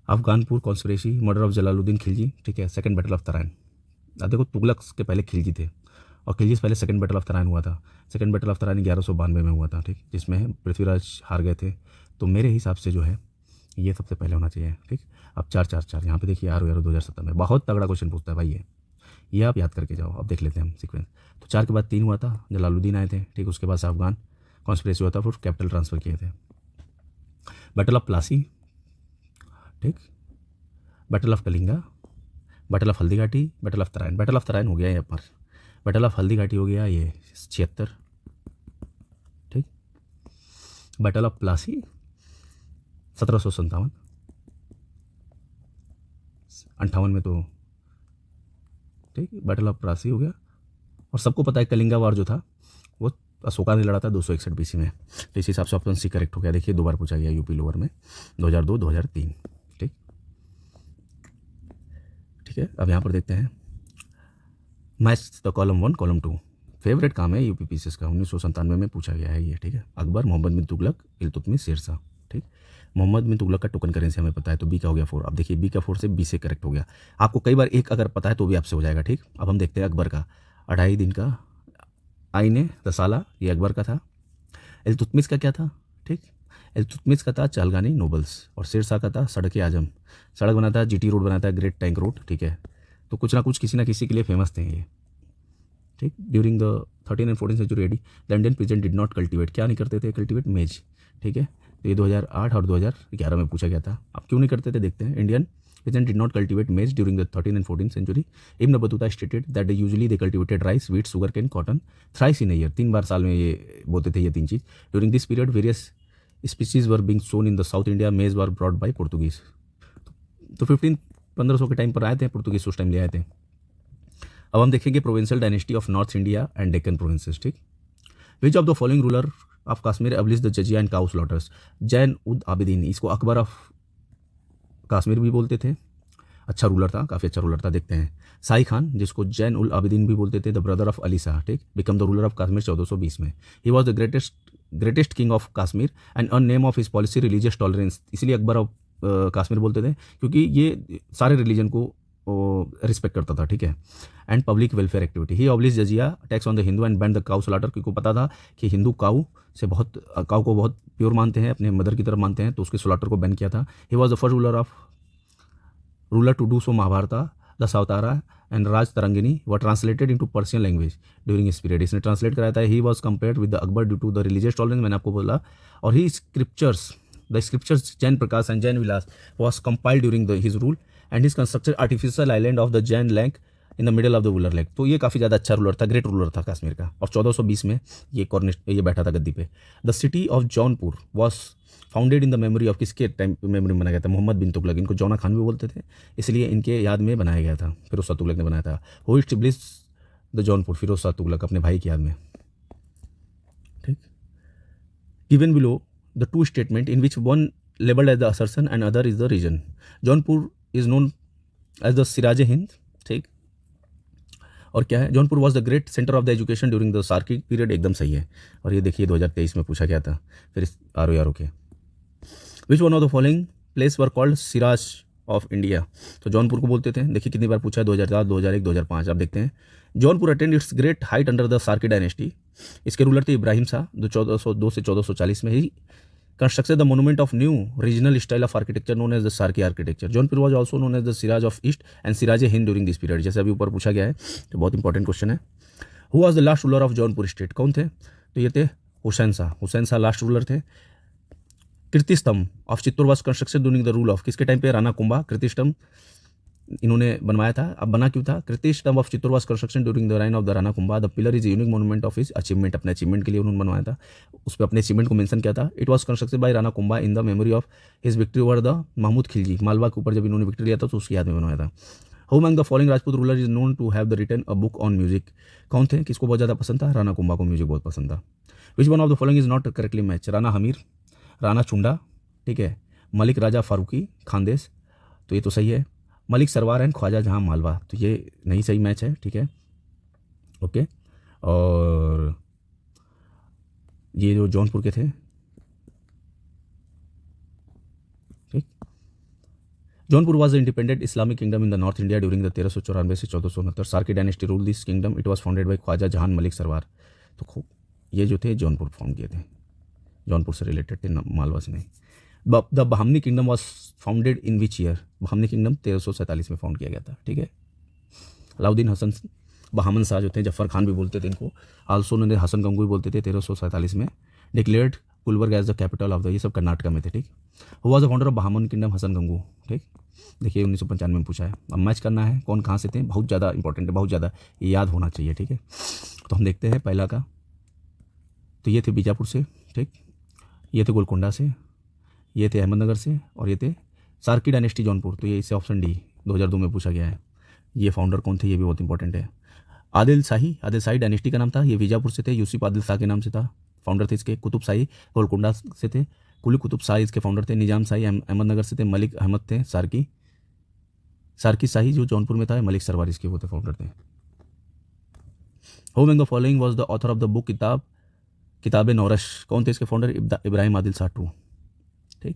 Afghanpur conspiracy, murder of Jalaluddin Khilji, ठीक है। सेकंड बैटल ऑफ तराइन, अब देखो तुगलक के पहले खिलजी थे, और खिलजी से पहले सेकंड बैटल ऑफ तराइन हुआ था। सेकंड बैटल ऑफ तराइन 1192 में हुआ था, ठीक, जिसमें पृथ्वीराज हार गए थे। तो मेरे हिसाब से जो है ये सबसे पहले होना चाहिए, ठीक। अब 4 यहाँ पे देखिए, यार 2017 में बहुत तगड़ा क्वेश्चन पूछता है भाई ये आप याद करके जाओ। अब देख लेते हैं हम सीक्वेंस। तो 4 के बाद 3 हुआ था, जलालुद्दीन आए थे, ठीक। उसके बाद अफगान कॉन्स्पिरेसी हुआ था, फिर कैपिटल ट्रांसफ़र किए थे। बैटल ऑफ प्लासी, ठीक। Battle of Kalinga, battle of Haldighati, battle of Tarain. Battle of Tarain हो गया यहाँ पर, बैटल ऑफ हल्दीघाटी हो गया ये 76, ठीक। बैटल ऑफ प्लासी 1757, 58 में तो, ठीक। बैटल ऑफ प्लासी हो गया, और सबको पता है कलिंगा वार जो था वो अशोका ने लड़ा था 261 BC में। तो इस हिसाब से ऑप्शन सी करेक्ट हो गया। देखिए 2 बार पूछा गया यूपी लोअर में, 2002 2003, ठीक। ठीक है, अब यहाँ पर देखते हैं match the column 1 column 2। Favourite काम है यूपीपीसीएस का, 1997 में पूछा गया है ये, ठीक है। अकबर, मोहम्मद बिन तुगलक, इल्तुतमिश, शेरशाह, ठीक। मोहम्मद बिन तुगलक का टोकन करेंसी हमें पता है, तो बी का हो गया 4। अब देखिए बी का 4 से बी से करेक्ट हो गया। आपको कई बार एक अगर पता है तो भी आपसे हो जाएगा, ठीक। अब हम देखते हैं अकबर का 2.5 दिन का आईने रसाला, ये अकबर का था। इल्तुतमिश का क्या था, ठीक। इल्तुतमिश का था चालगानी नोबल्स, और शेरशाह का था सड़क आजम, सड़क बनाता है, जीटी रोड बनाता है, ग्रेट टैंक रोड, ठीक है। तो कुछ ना कुछ किसी ना किसी के लिए फेमस थे ये, ठीक। During the 13 and 14 century AD the Indian peasant did not cultivate, क्या नहीं करते थे? कल्टिवेट मेज, ठीक है। तो ये 2008 और 2011 में पूछा गया था। अब क्यों नहीं करते थे देखते हैं। Indian peasant did not cultivate maize during the 13th and 14th century. Ibn Battuta stated that usually they cultivated rice, wheat, sugarcane, cotton thrice in a year. 3 बार साल में ये बोते थे ये 3 चीज़. During this period, various species were being sown in the South India. Maize were brought by Portuguese. तो 1500 के time पर आए थे पोर्तुगीज, उस टाइम ले आए थे. अब हम देखेंगे provincial dynasty of north India and Deccan provinces. ठीक. Which of the following ruler of Kashmir abolish the jizya and cow slaughters? Zain ul Abidin, इसको अकबर ऑफ कश्मीर भी बोलते थे. अच्छा रूलर था, काफ़ी अच्छा रूलर था. देखते हैं साई खान, जिसको जैन उल आबिदीन भी बोलते थे, the brother of Ali Shah. ठीक. Become the ruler of Kashmir 1420 में. He was the greatest king of Kashmir and a name of his policy religious tolerance. इसलिए अकबर ऑफ कश्मीर बोलते थे क्योंकि ये सारे रिलीजन को रिस्पेक्ट करता था. ठीक है. And public welfare activity. He abolish jizya tax on the Hindu and banned the cow slaughter. क्योंकि पता था कि हिंदू काउ को बहुत प्योर मानते हैं, अपने मदर की तरफ मानते हैं, तो उसके स्लॉटर को बैन किया था. He was the first ruler to do so. Mahabharata, the Dasavatara and Raj Tarangini were translated into Persian language during his period. इसने ट्रांसलेट कराया था. He was compared with the Akbar due to the religious tolerance, मैंने आपको बोला. और he scriptures the scriptures Jain Prakash and Jain Vilas was compiled during his rule and his constructed artificial island of the Zain Lank in the middle of the Wular lake. तो ये काफ़ी ज़्यादा अच्छा ruler था, ग्रेट रूलर था कश्मीर का। और 1420 में ये बैठा था गद्दी पे। The city of Jaunpur was founded in the memory of, किसके टाइम मेमोरी में बनाया गया था? मोहम्मद बिन तुगलक। इनको जौना खान भी बोलते थे, इसलिए इनके याद में बनाया गया था। फिरोज शाह तुगलक ने बनाया था। Who established the Jaunpur? Firoz Shah Tughlaq, अपने भाई की याद में। ठीक। Given below the two statement in which one labelled as the assertion and other is the reason. Jaunpur is known as the Shiraz Hind. ठीक। और क्या है? Jaunpur was the great centre of the education during the Sharqi period. एकदम सही है। और ये देखिए 2023 में पूछा गया था फिर आर के। विच one of the following place were called Siraj of India? तो जौनपुर को बोलते थे। देखिए कितनी बार पूछा है, 2004, 2001, 2005। आप देखते हैं Jaunpur attained its great height under the Sharqi dynasty. इसके रूलर थे इब्राहिम शाह, जो 1402 से 1440 में ही constructed the monument of new regional style of architecture known as the Sharqi architecture. Jaunpur was also known as the Shiraz of east and Shiraz Hind during this period. जैसे अभी ऊपर पूछा गया है, तो बहुत इंपॉर्टेंट क्वेश्चन है। Who was the last ruler of Jaunpur state? कौन थे? तो ये थे हुसैन शाह। हुसैन शाह लास्ट रूलर थे। Kirtistambh of Chittor was constructed during the rule of, किसके टाइम पे? राणा कुंभा। कीर्तिस्तंभ इन्होंने बनवाया था। अब बना क्यों था? Kirtistambh of Chittor was construction during the reign of the Rana Kumbha. The pillar is unique monument of his achievement. अपने अचीवमेंट के लिए उन्होंने बनवाया था, उस पर अपने अचीवमेंट को मेंशन किया था। It was constructed by Rana Kumbha in the memory of his victory over the Mahmud Khilji. Malwa के ऊपर जब इन्होंने विक्ट्री लिया था तो उसकी याद में बनवाया था। Who among the following Rajput ruler is known to have the written a book on music? कौन थे? किसको बहुत ज़्यादा पसंद था? राणा कुंभा को म्यूजिक बहुत पसंद था। Which one of the following is not correctly match? Rana Hamir, Rana Chunda, ठीक है, मलिक राजा फारूकी खानदेश, तो ये तो सही है। मलिक सरवार एंड ख्वाजा जहां मालवा, तो ये नहीं सही मैच है। ठीक है, ओके। और ये जो जौनपुर के थे, ठीक, Jaunpur was the independent Islamic kingdom in the north India during the 1394 से 1469। Sharqi dynasty rule this kingdom. It was founded by Khwaja Jahan Malik Sarwar. तो ये जो थे जौनपुर फाउंड किए थे, जौनपुर से रिलेटेड थे, मालवा से नहीं। The Bahmani kingdom was founded in which year? Bahmani kingdom 1347 में फाउंड किया गया था। ठीक है। अलाउद्दीन हसन बहामन शाह जो थे, जफर खान भी बोलते थे इनको, आल्सो उन्होंने हसन गंगू भी बोलते थे, 1347 में declared Gulbarga as the capital of the, ये सब कर्नाटका में थे। ठीक। Who was the founder of Bahmani kingdom? Hasan Gangu. ठीक। देखिए 1995 में पूछा है। अब मैच करना है कौन कहाँ से थे, बहुत ज़्यादा इंपॉर्टेंट है, बहुत ज़्यादा याद होना चाहिए। ठीक है, तो हम देखते हैं पहला का, तो ये थे बीजापुर से, ठीक, ये थे गोलकोंडा से, ये थे अहमदनगर से, और ये थे सार्की डायनेस्टी जौनपुर। तो ये इससे ऑप्शन डी 2002 में पूछा गया है। ये फाउंडर कौन थे, ये भी बहुत इंपॉर्टेंट है। आदिल शाही डायनेस्टी का नाम था। ये बीजापुर से थे, यूसुफ आदिल शाह के नाम से था, फाउंडर थे इसके। कुतुब शाही गोलकोंडा से थे, कुली कुतुब शाही इसके फाउंडर थे। निजाम शाही अहमदनगर से थे, मलिक अहमद थे सार्की शाही जो जौनपुर में था, मलिक सरवार इसके वो थे, फाउंडर थे। Who among the following was the author of the book किताब नौरश? कौन थे इसके फाउंडर? इब्राहिम आदिल शाह टू। ठीक।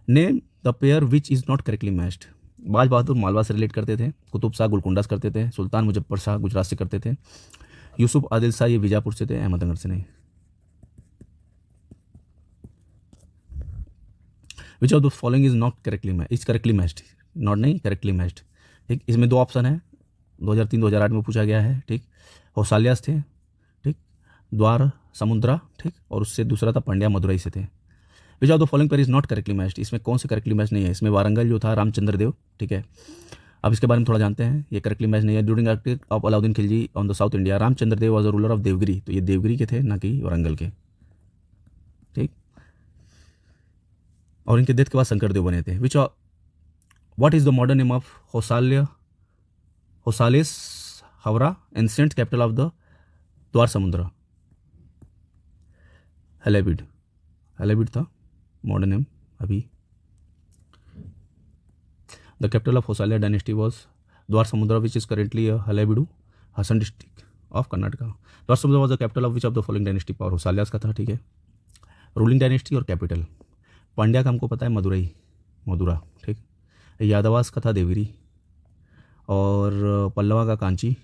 Name the pair which is not correctly matched? बाज बहादुर मालवा से रिलेट करते थे, कुतुब शाह गोलकोंडा से करते थे, सुल्तान मुजफ्फर शाह गुजरात से करते थे, यूसुफ आदिल शाह ये बीजापुर से थे, अहमदनगर से नहीं। विच of the following is not correctly matched? Not नहीं, करेक्टली मैच्ड। ठीक, इसमें दो ऑप्शन है, 2003-2008 में पूछा गया है। ठीक, होसालियास थे, ठीक, द्वार समुद्रा, ठीक, और उससे दूसरा था पंड्या मदुरई से थे। विच of the following pair is not correctly matched? इसमें कौन से करेक्टली मैच नहीं है? इसमें वारंगल जो था रामचंद्र देव, ठीक है, अब इसके बारे में थोड़ा जानते हैं। ये करेक्टली मैच नहीं है। During act of Alauddin Khilji on the south India, Ramchandra Dev was the ruler of Devagiri. तो ये देवगिरी के थे, ना कि वारंगल के। ठीक, और इनके डेथ के बाद शंकर देव बने थे। What is the modern name of Hoysalas Howrah, ancient capital of the Dwara Samudra? Halebid था मॉडर्न नेम। अभी the capital of Hoysala dynasty was Dwara Samudra which is currently Halebidu, Hassan district of Karnataka. Dwara Samudra was the capital of which of the following dynasty? Power Hoysalas का था। ठीक है, ruling dynasty और capital. Pandya का हमको पता है मदुरा, ठीक, यादवास का था देवगिरी, और पल्लवा का कांची,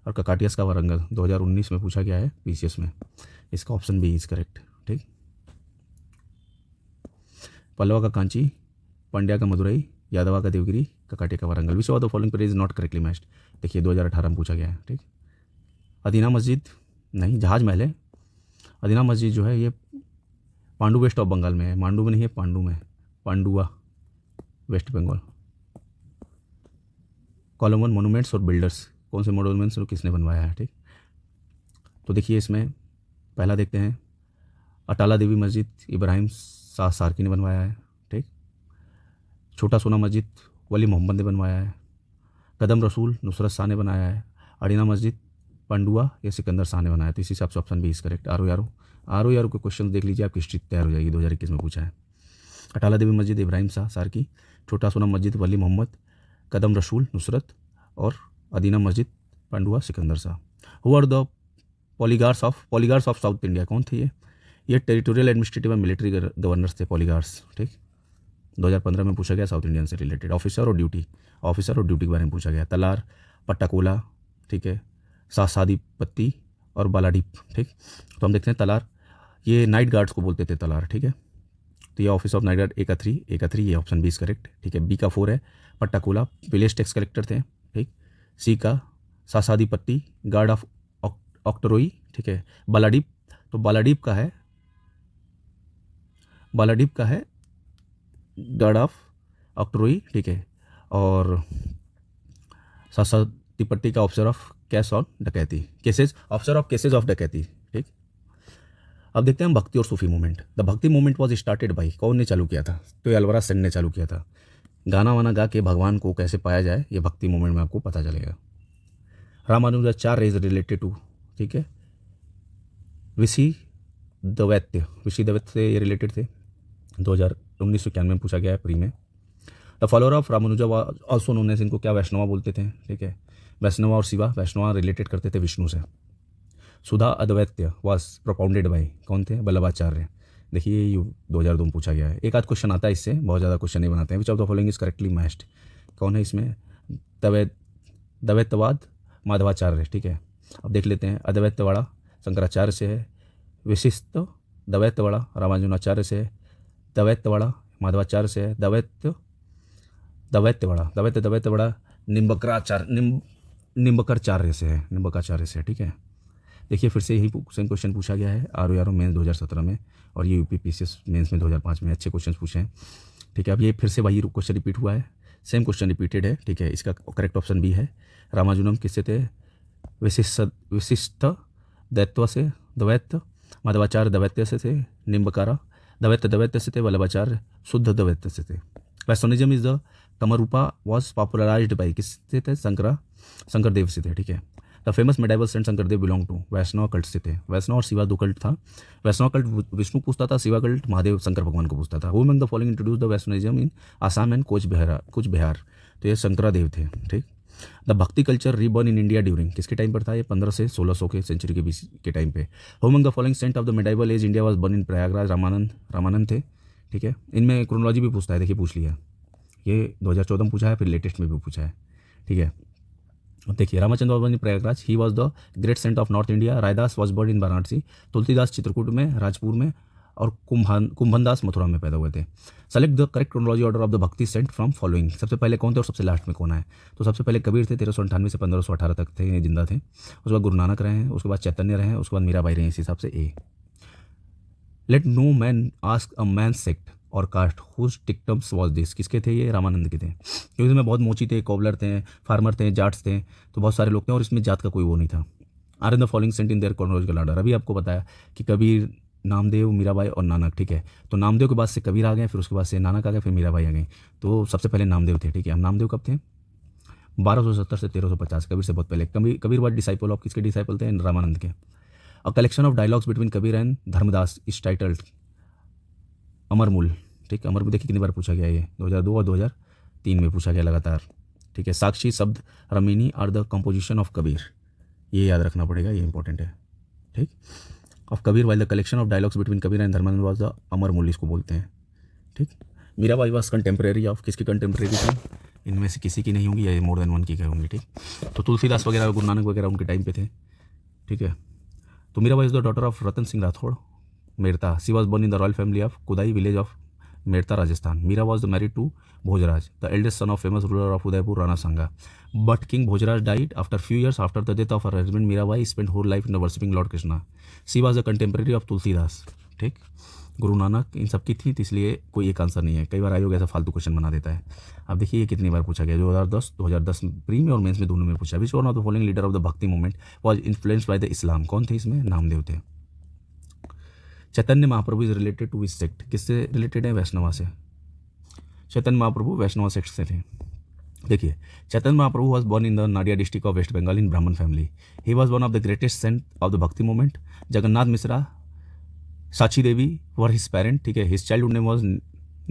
और ककाटियास का वारंगल। 2019 में पूछा गया है पीसीएस में। इसका ऑप्शन बी इज करेक्ट। ठीक, पल्लवा का कांची, पांड्या का मदुरई, यादवा का देवगिरी, ककाटिया का वारंगल। विच of the following pair is not correctly matched? देखिए 2018 में पूछा गया है। ठीक, अदीना मस्जिद नहीं, जहाज महल है। अदीना मस्जिद जो है ये पांडु वेस्ट ऑफ बंगाल में है, मांडू में नहीं है, पांडु में, Pandua, west Bengal. Column 1 monuments और बिल्डर्स, कौन से मोनूमेंट्स और किसने बनवाया है, ठीक। तो देखिए इसमें पहला देखते हैं, अटाला देवी मस्जिद इब्राहिम शाह सारकी ने बनवाया है, ठीक। छोटा सोना मस्जिद वली मोहम्मद ने बनवाया है। कदम रसूल नुसरत शाह ने बनाया है। अडीना मस्जिद पंडुआ या सिकंदर शाह ने बनाया। तो इसी हिसाब से ऑप्शन बी इज करेक्ट। आर ओ यारो के क्वेश्चन देख लीजिए, आपकी हिस्ट्री तैयार हो जाएगी। 2021 में पूछा है। अटाला देवी मस्जिद इब्राहिम शाह सारकी, छोटा सोना मस्जिद वली मोहम्मद, कदम रसूल नुसरत और Adina Masjid Pandua Sikandar Shah. Who are the Poligars of south India, कौन थे ये territorial administrative and military governors थे पॉलीगार्स, ठीक। 2015 में पूछा गया साउथ इंडियन से रिलेटेड। ऑफिसर और ड्यूटी के बारे में पूछा गया। तलार, पट्टाकोला, ठीक है, सासादी पत्ती और बालाडीप, ठीक। तो हम देखते हैं तलार, ये नाइट गार्ड्स को बोलते थे तलार, ठीक है। तो ये ऑफिस ऑफ नाइट गार्ड ए का 3 ये ऑप्शन बी इज करेक्ट, ठीक है। बी का 4 है पट्टाकोला, विलेज टैक्स कलेक्टर थे, ठीक। सी का सासादी पत्ती, गार्ड ऑफ ऑक्टरोई, ठीक है। बालाडीप, तो बालाडीप का है गार्ड ऑफ ऑक्टरोई, ठीक है। और सासादी पट्टी का ऑफिसर ऑफ केस ऑन डकैती, ऑफिसर ऑफ केसेज ऑफ डकैती, ठीक। अब देखते हैं हम भक्ति और सूफी movement. The Bhakti movement was started by, कौन ने चालू किया था? तो ये अलवरा सेन ने चालू किया था। गाना वाना गा के भगवान को कैसे पाया जाए, ये भक्ति मूवमेंट में आपको पता चलेगा। रामानुजाचार्य इज रिलेटेड टू, ठीक है, विशी द्वैत्य से ये रिलेटेड थे। 1991 में पूछा गया है प्री में। The follower of Ramanuja also known as, इनको क्या वैष्णवा बोलते थे, ठीक है। वैष्णवा और शिवा, वैष्णवा रिलेटेड करते थे विष्णु से। सुधा अद्वैत्य वॉज प्रोपाउंडेड बाई, कौन थे? वल्लभाचार्य। देखिए ये 2002 में पूछा गया है। एक आध क्वेश्चन आता है इससे, बहुत ज़्यादा क्वेश्चन नहीं बनाते हैं। विच of the following is correctly matched, कौन है इसमें? द्वैतवाद माधवाचार्य, ठीक है। अब देख लेते हैं। अद्वैतवाड़ा शंकराचार्य से है, विशिष्ट द्वैतवाड़ा रामानुजाचार्य से है, द्वैतवाड़ा माधवाचार्य से है, द्वैतवाड़ा निम्बकाचार्य से है, ठीक है। देखिए फिर से यही सेम क्वेश्चन पूछा गया है आर ओ मेंस 2017 में, और ये यूपीपीसीएस मेंस में 2005 में अच्छे क्वेश्चन पूछे हैं, ठीक है। अब ये फिर से वही क्वेश्चन रिपीट हुआ है, सेम क्वेश्चन रिपीटेड है, ठीक है। इसका करेक्ट ऑप्शन बी है। रामानुजम किससे थे? विशिष्ट दैत्व से, द्वैत माधवाचार्य द्वैत्य से थे, निम्बकारा द्वैत्य से थे, वल्लभाचार्य शुद्ध द्वैत्य से थे। Vaishnavism is the Kamarupa was popularized by, किससे थे? शंकरदेव से थे, ठीक है। The famous medieval saint Shankardev belong to, Vaishnav cult से थे। वैष्णव और शिवा 2 कल्ट था। वैष्णव कल्ट विष्णु पूछता था, शिवा कल्ट महादेव शंकर भगवान को पूछता था। Who among the following introduce the Vaishnavism in Assam and Cooch Behar, तो ये शंकरादेव थे, ठीक। The bhakti culture reborn in India during, किसके टाइम पर था? ये 1500 से 1600 के सेंचुरी के बीच के टाइम पे। Who among the following saint of the medieval age India was born in Prayagraj, Ramanand थे, ठीक है। इनमें क्रोनोलॉजी भी पूछता है, देखिए पूछ लिया, ये 2014 में पूछा है, फिर लेटेस्ट में भी पूछा है, ठीक है। देखिए Ramchandra Verma in Prayagraj, he was the great saint of north India. Raidas was born in Varanasi, Tulsidas Chitrakoot में, राजपुर में, और कुंभनदास मथुरा में पैदा हुए थे। Select the correct chronology order of the भक्ति सेंट फ्रॉम फॉलोइंग, सबसे पहले कौन थे और सबसे लास्ट में कौन है? तो सबसे पहले कबीर थे, 1398 से 1518 तक थे, जिंदा थे। उसके बाद गुरु नानक रहे हैं, उसके बाद चैतन्य रहे हैं, उसके बाद मीराबाई रहे हैं, इस हिसाब से ए। Let no man ask a man sect और caste whose dictums was this, किसके थे? ये रामानंद के थे, क्योंकि इसमें बहुत मोची थे, कोबलर थे, फार्मर थे, जाट्स थे, तो बहुत सारे लोग थे, और इसमें जात का कोई वो नहीं था। Arrange the following saint in their chronological order, अभी आपको बताया कि कबीर, नामदेव, मीराबाई और नानक, ठीक है। तो नामदेव के बाद से कबीर आ गए, फिर उसके बाद से नानक आ गए, फिर मीराबाई आ गई। तो सबसे पहले नामदेव थे, ठीक है। हम नामदेव कब थे? 1270 से 1350, कबीर से बहुत पहले। कबीर वॉज डिसाइपल ऑफ, किसके डिसाइपल थे? रामानंद के। A collection of dialogues between Kabir and Dharmdas is titled Amarmool, ठीक है। अमरमूल देखिए कितनी बार पूछा गया, ये 2002 और 2003 में पूछा गया लगातार, ठीक है। Sakhi Shabad Ramaini are the composition of Kabir, ये याद रखना पड़ेगा, ये इंपॉर्टेंट है, ठीक। Of Kabir while the collection of dialogues between Kabir and Dharmanand was the Amarmool, इसको बोलते हैं, ठीक। मीराबाई वाज कंटेम्प्रेरी ऑफ, किसकी कंटेम्प्रेरी थी? इनमें से किसी की नहीं होंगी, या मोर देन वन की होंगी, ठीक। तो तुलसीदास वगैरह, गुरु नानक वगैरह उनके टाइम पे थे, ठीक है। तो Mirabai is the daughter of Ratan Singh Rathore Merta, she was born in the royal family of Kudai village of Merta, Rajasthan. Meera was married to Bhojraj, the eldest son of famous ruler of Udaipur, Rana Sanga. But king Bhojraj died after few years after the death of her husband Mirabai spent whole life in worshipping lord Krishna. She was the contemporary of Tulsidas, ठीक। गुरु नानक इन सब की थी, तो इसलिए कोई एक answer नहीं है। कई बार आयोग ऐसा फालतू क्वेश्चन बना देता है। अब देखिए ये कितनी बार पूछा गया, 2010 प्री में और मेंस में दोनों में पूछा। Which one of the following leader of the Bhakti movement was influenced by the Islam. कौन थे इसमें? नामदेव थे। Chaitanya Mahaprabhu is related to which sect, किससे रिलेटेड है? वैष्णवा से। चैतन्य महाप्रभु वैष्णवा सेक्ट से थे। देखिए, Chaitanya Mahaprabhu was born in the Nadia district of west Bengal in Brahmin family. He was one of the greatest saint of the Bhakti movement. Jagannath Mishra, Sachi Devi were his parent, ठीक है। His childhood name was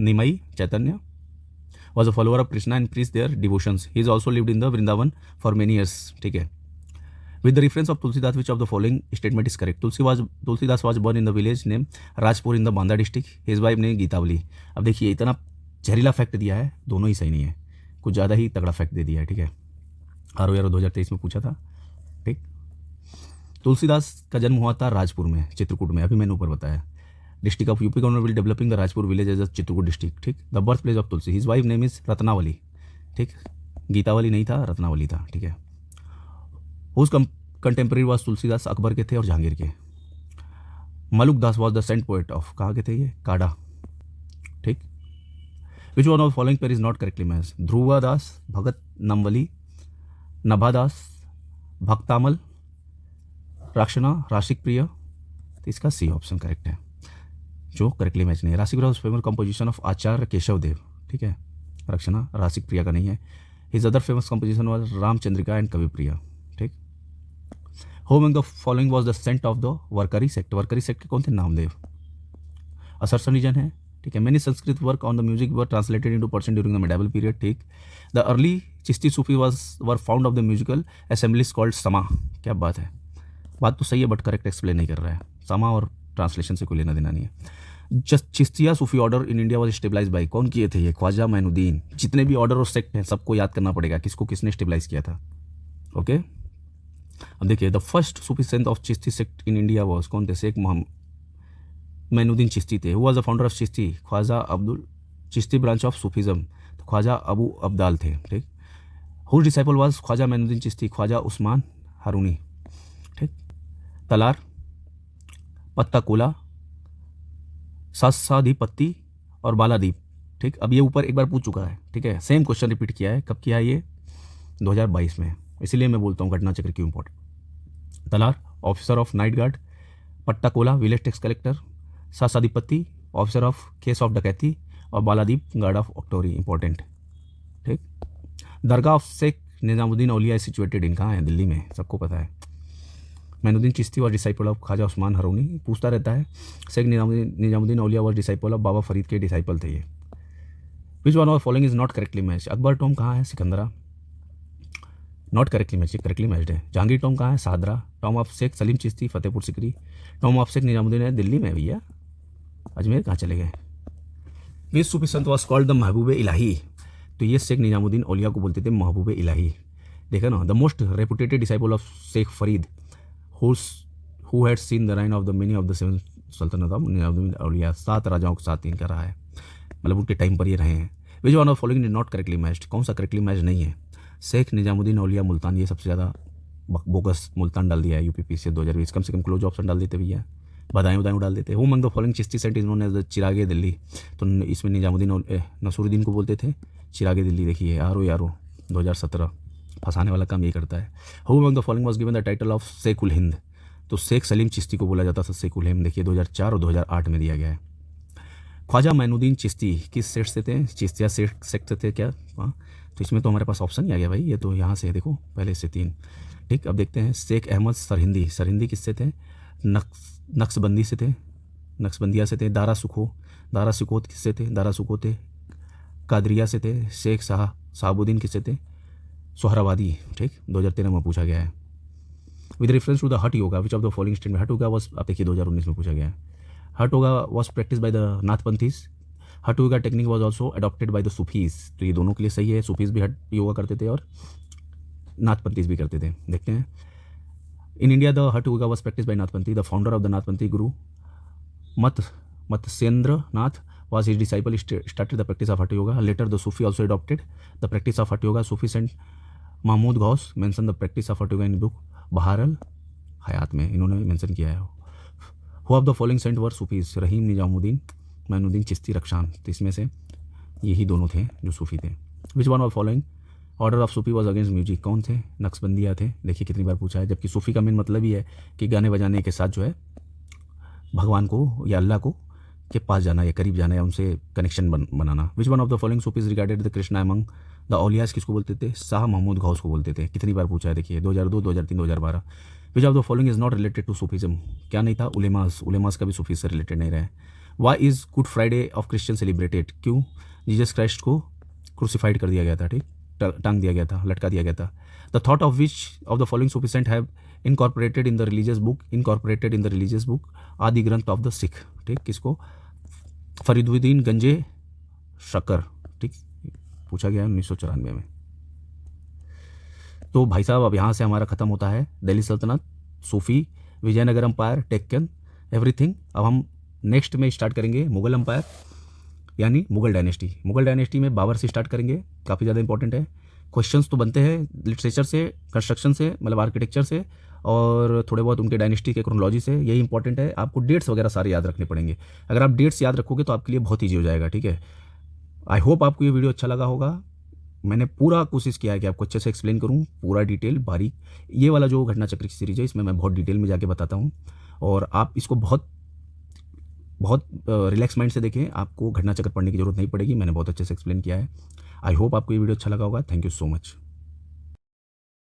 Nimai Chaitanya, was a follower of Krishna and preach their devotions. He is also lived in the Vrindavan for many years, ठीक है। With the reference of Tulsidas, which of the following statement is correct? Tulsidas was born in the village name Rajpur in the Banda district. His wife name Gitavali. अब देखिए इतना जहरीला fact दिया है, दोनों ही सही नहीं है, कुछ ज़्यादा ही तगड़ा फैक्ट दे दिया है, ठीक है। RO 2023 में पूछा था, ठीक। तुलसीदास का जन्म हुआ था राजपुर में, चित्रकूट में, अभी मैंने ऊपर बताया। District of UP government will developing the Rajpur village as a Chitrakoot district, ठीक। The birth place of Tulsi, his wife name is Ratnavali, ठीक। गीतावली नहीं था, रत्नावली था, ठीक है। Whose contemporary was Tulsidas, Akbar के थे और जहांगीर के। Maluk Das was the saint poet of, कहाँ के थे ये? काडा, ठीक। Which one of following pair is not correctly match? Dhruva दास, भगत नमवली, नभा दास, भक्तामल, रक्षणा, राशिक प्रिय, तो इसका सी ऑप्शन करेक्ट है, जो करेक्टली मैच नहीं है। Rasik Priya famous composition of Acharya Keshav Dev, ठीक है। रक्षणा राशिक प्रिया का नहीं है। His other famous composition was Ramchandrika and Kavi Priya, ठीक। Who among the following was the saint of the Warkari sect? Warkari sect के कौन थे? नामदेव। असरसन रीजन है, ठीक है। Many Sanskrit work on the music were translated into Persian during the medieval period, ठीक। The early Chishti Sufi were found of the musical assemblies called समा। क्या बात है, बात तो सही है बट करेक्ट एक्सप्लेन नहीं कर रहा है। समा और ट्रांसलेशन से कोई लेना देना नहीं है। Chishtiya Sufi order in India was stabilise by, कौन किए थे ये? ख्वाजा मैनुद्दीन। जितने भी ऑर्डर और सेक्ट हैं सबको याद करना पड़ेगा, किसको किसने स्टेबलाइज किया था, ओके। अब देखिए, the first Sufi saint of Chishti sect in India was, कौन थे? शेख मोहम्मद मैनुद्दीन चिश्ती थे। Who was the founder of Chishti? Khwaja Abdul Chishti branch of Sufism, तो ख्वाजा अबू अब्दाल थे, ठीक। Whose disciple was Khwaja Moinuddin Chishti? Khwaja Usman Haruni, ठीक। तलार, पत्ता कोला, सासाधिपत्ति और बालादीप, ठीक। अब ये ऊपर एक बार पूछ चुका है, ठीक है। सेम क्वेश्चन रिपीट किया है, कब किया है ये? 2022 में। इसीलिए मैं बोलता हूँ घटना चक्र क्यों इंपॉर्टेंट। तलार ऑफिसर ऑफ नाइट गार्ड, पट्टा कोला विलेज टैक्स कलेक्टर, सासाधिपत्ति officer of case of dacoity और बालादीप गार्ड ऑफ ऑक्टोरी, इंपॉर्टेंट, ठीक। Dargah of Sheikh Nizamuddin Auliya situated in, कहाँ है? दिल्ली में, सबको पता है। Moinuddin Chishti was disciple of Khwaja Usman Haruni, पूछता रहता है। Sheikh Nizamuddin Auliya was disciple of Baba Farid के डिसाइपल थे ये। Which one of following is not correctly match? Akbar tomb कहाँ है? Sikandra, not correctly match, correctly matched है। जहांगीर टॉम कहाँ है? Shahdara. Tomb of Sheikh Salim Chishti Fatehpur Sikri. Tomb of Sheikh Nizamuddin है दिल्ली में भैया, अजमेर कहाँ चले गए? विच सूफी संत वॉज कॉल्ड द महबूब इलाही? तो ये शेख निजामुद्दीन औलिया को बोलते थे महबूब इलाही, देखा ना। The most reputed disciple of Sheikh Farid who had seen the reign of the many of the seven सल्तनत ऑफ निजामुद्दीन औलिया, 7 राजाओं के साथ इनका रहा है, मतलब उनके टाइम पर ये रहे हैं। विच one of following is not correctly matched? कौन सा करेक्टली मैच नहीं है? शेख निजामुद्दीन औलिया मुल्तान, ये सबसे ज़्यादा बोगस मुल्तान डाल दिया है यूपी से 2020। कम से कम क्लोज ऑप्शन डाल देते भैया, बधाई डाल देते। Who among the following Chishti saint is known as the Chirag-e Delhi? तो इसमें निजामुद्दीन नसरुद्दीन को बोलते थे चिरागे दिल्ली। देखिए RO 2017 फंसाने वाला काम ये करता है। Who among the following was given the title of Sheikh ul Hind? तो शेख सलीम चिश्ती को बोला जाता था शेख उल हिंद, देखिए 2004 और 2008 में दिया गया है। ख्वाजा मैनुद्दीन चिश्ती किस सेक्ट से थे? चिश्तिया सेक्ट से थे क्या? हाँ, तो इसमें तो हमारे पास ऑप्शन ही आ गया भाई, ये तो यहाँ से है, देखो पहले से 3, ठीक। अब देखते हैं शेख अहमद सरहिंदी, सरहिंदी किससे थे? नक्शबंदी से थे, नक्शबंदिया से थे। दारा सुकोत किससे थे? दारा सुकोत थे कादरिया से थे। शेख साहबुद्दीन किससे थे? सोहरावादी, ठीक, 2013 में पूछा गया है। विद रेफरेंस टू द हट योगा, विच ऑफ द फॉलोइंग स्टेटमेंट? हट योगा वॉज, आप देखिए 2019 में पूछा गया है। Hatha yoga was practice by the Nathpanthis. Hatha yoga technique was also adopted by the Sufis, तो ये दोनों के लिए सही है। सूफीज भी हट योगा करते थे और नाथपंथीज भी करते थे। देखते हैं, इन इंडिया द हट yoga was practice bye Nathpanthi. The founder of the Nathpanthi Guru Matsyendra Nath was his disciple started the practice of Hatha Yoga. Later the Sufi also adopted the practice of Hatha Yoga. Sufi saint Mahmud Ghaus mentioned the practice of Hatha Yoga in book Bahar al Hayat में इन्होंने mention किया है। Who of the following saint were Sufis, Rahim, Nizamuddin, Moinuddin Chishti, Rakshan. तो इसमें से यही दोनों थे जो सूफ़ी थे। Which one of following order of Sufi was against music, कौन थे? नक्शबंदिया थे। देखिए कितनी बार पूछा है, जबकि सूफ़ी का मेन मतलब ही है कि गाने बजाने के साथ जो है भगवान को या अल्लाह को के पास जाना या करीब जाना या उनसे कनेक्शन बनाना। Which one of the following Sufis regarded the Krishna among the Auliyas, किसको बोलते थे? शाह महमूद गौस को बोलते थे। कितनी बार पूछा है, देखिए 2002, 2003, 2012। Which of the following is not related to Sufism, क्या नहीं था? उलेमास, उलेमास का भी सूफी से रिलेटेड नहीं रहे। Why is Good Friday of Christian celebrated, क्यों? जीसस क्राइस्ट को क्रूसिफाइड कर दिया गया था, ठीक, टांग दिया गया था, लटका दिया गया था। The thought of which of the following Sufi saint have incorporated in the religious book Adi Granth of the Sikh, ठीक, किसको? फरीदुद्दीन गंजे शक्कर, ठीक, पूछा गया है 1994 में। तो भाई साहब अब यहाँ से हमारा ख़त्म होता है दिल्ली सल्तनत, सूफी, विजयनगर अम्पायर, टेक्कन, एवरीथिंग। अब हम नेक्स्ट में स्टार्ट करेंगे मुगल अम्पायर यानी मुगल डायनेस्टी। मुगल डायनेस्टी में बाबर से स्टार्ट करेंगे, काफ़ी ज़्यादा इंपॉर्टेंट है। क्वेश्चंस तो बनते हैं लिटरेचर से, कंस्ट्रक्शन से, मतलब आर्किटेक्चर से, और थोड़े बहुत उनके डायनेस्टी के क्रोनोलॉजी से। यही इंपॉर्टेंट है, आपको डेट्स वगैरह सारे याद रखने पड़ेंगे। अगर आप डेट्स याद रखोगे तो आपके लिए बहुत ईजी हो जाएगा, ठीक है। आई होप आपको ये वीडियो अच्छा लगा होगा। मैंने पूरा कोशिश किया है कि आपको अच्छे से एक्सप्लेन करूं, पूरा डिटेल बारीक। ये वाला जो घटना चक्र की सीरीज है इसमें मैं बहुत डिटेल में जाके बताता हूं, और आप इसको बहुत बहुत रिलैक्स माइंड से देखें, आपको घटना चक्र पढ़ने की जरूरत नहीं पड़ेगी। मैंने बहुत अच्छे से एक्सप्लेन किया है। आई होप आपको ये वीडियो अच्छा लगा होगा। Thank you so much.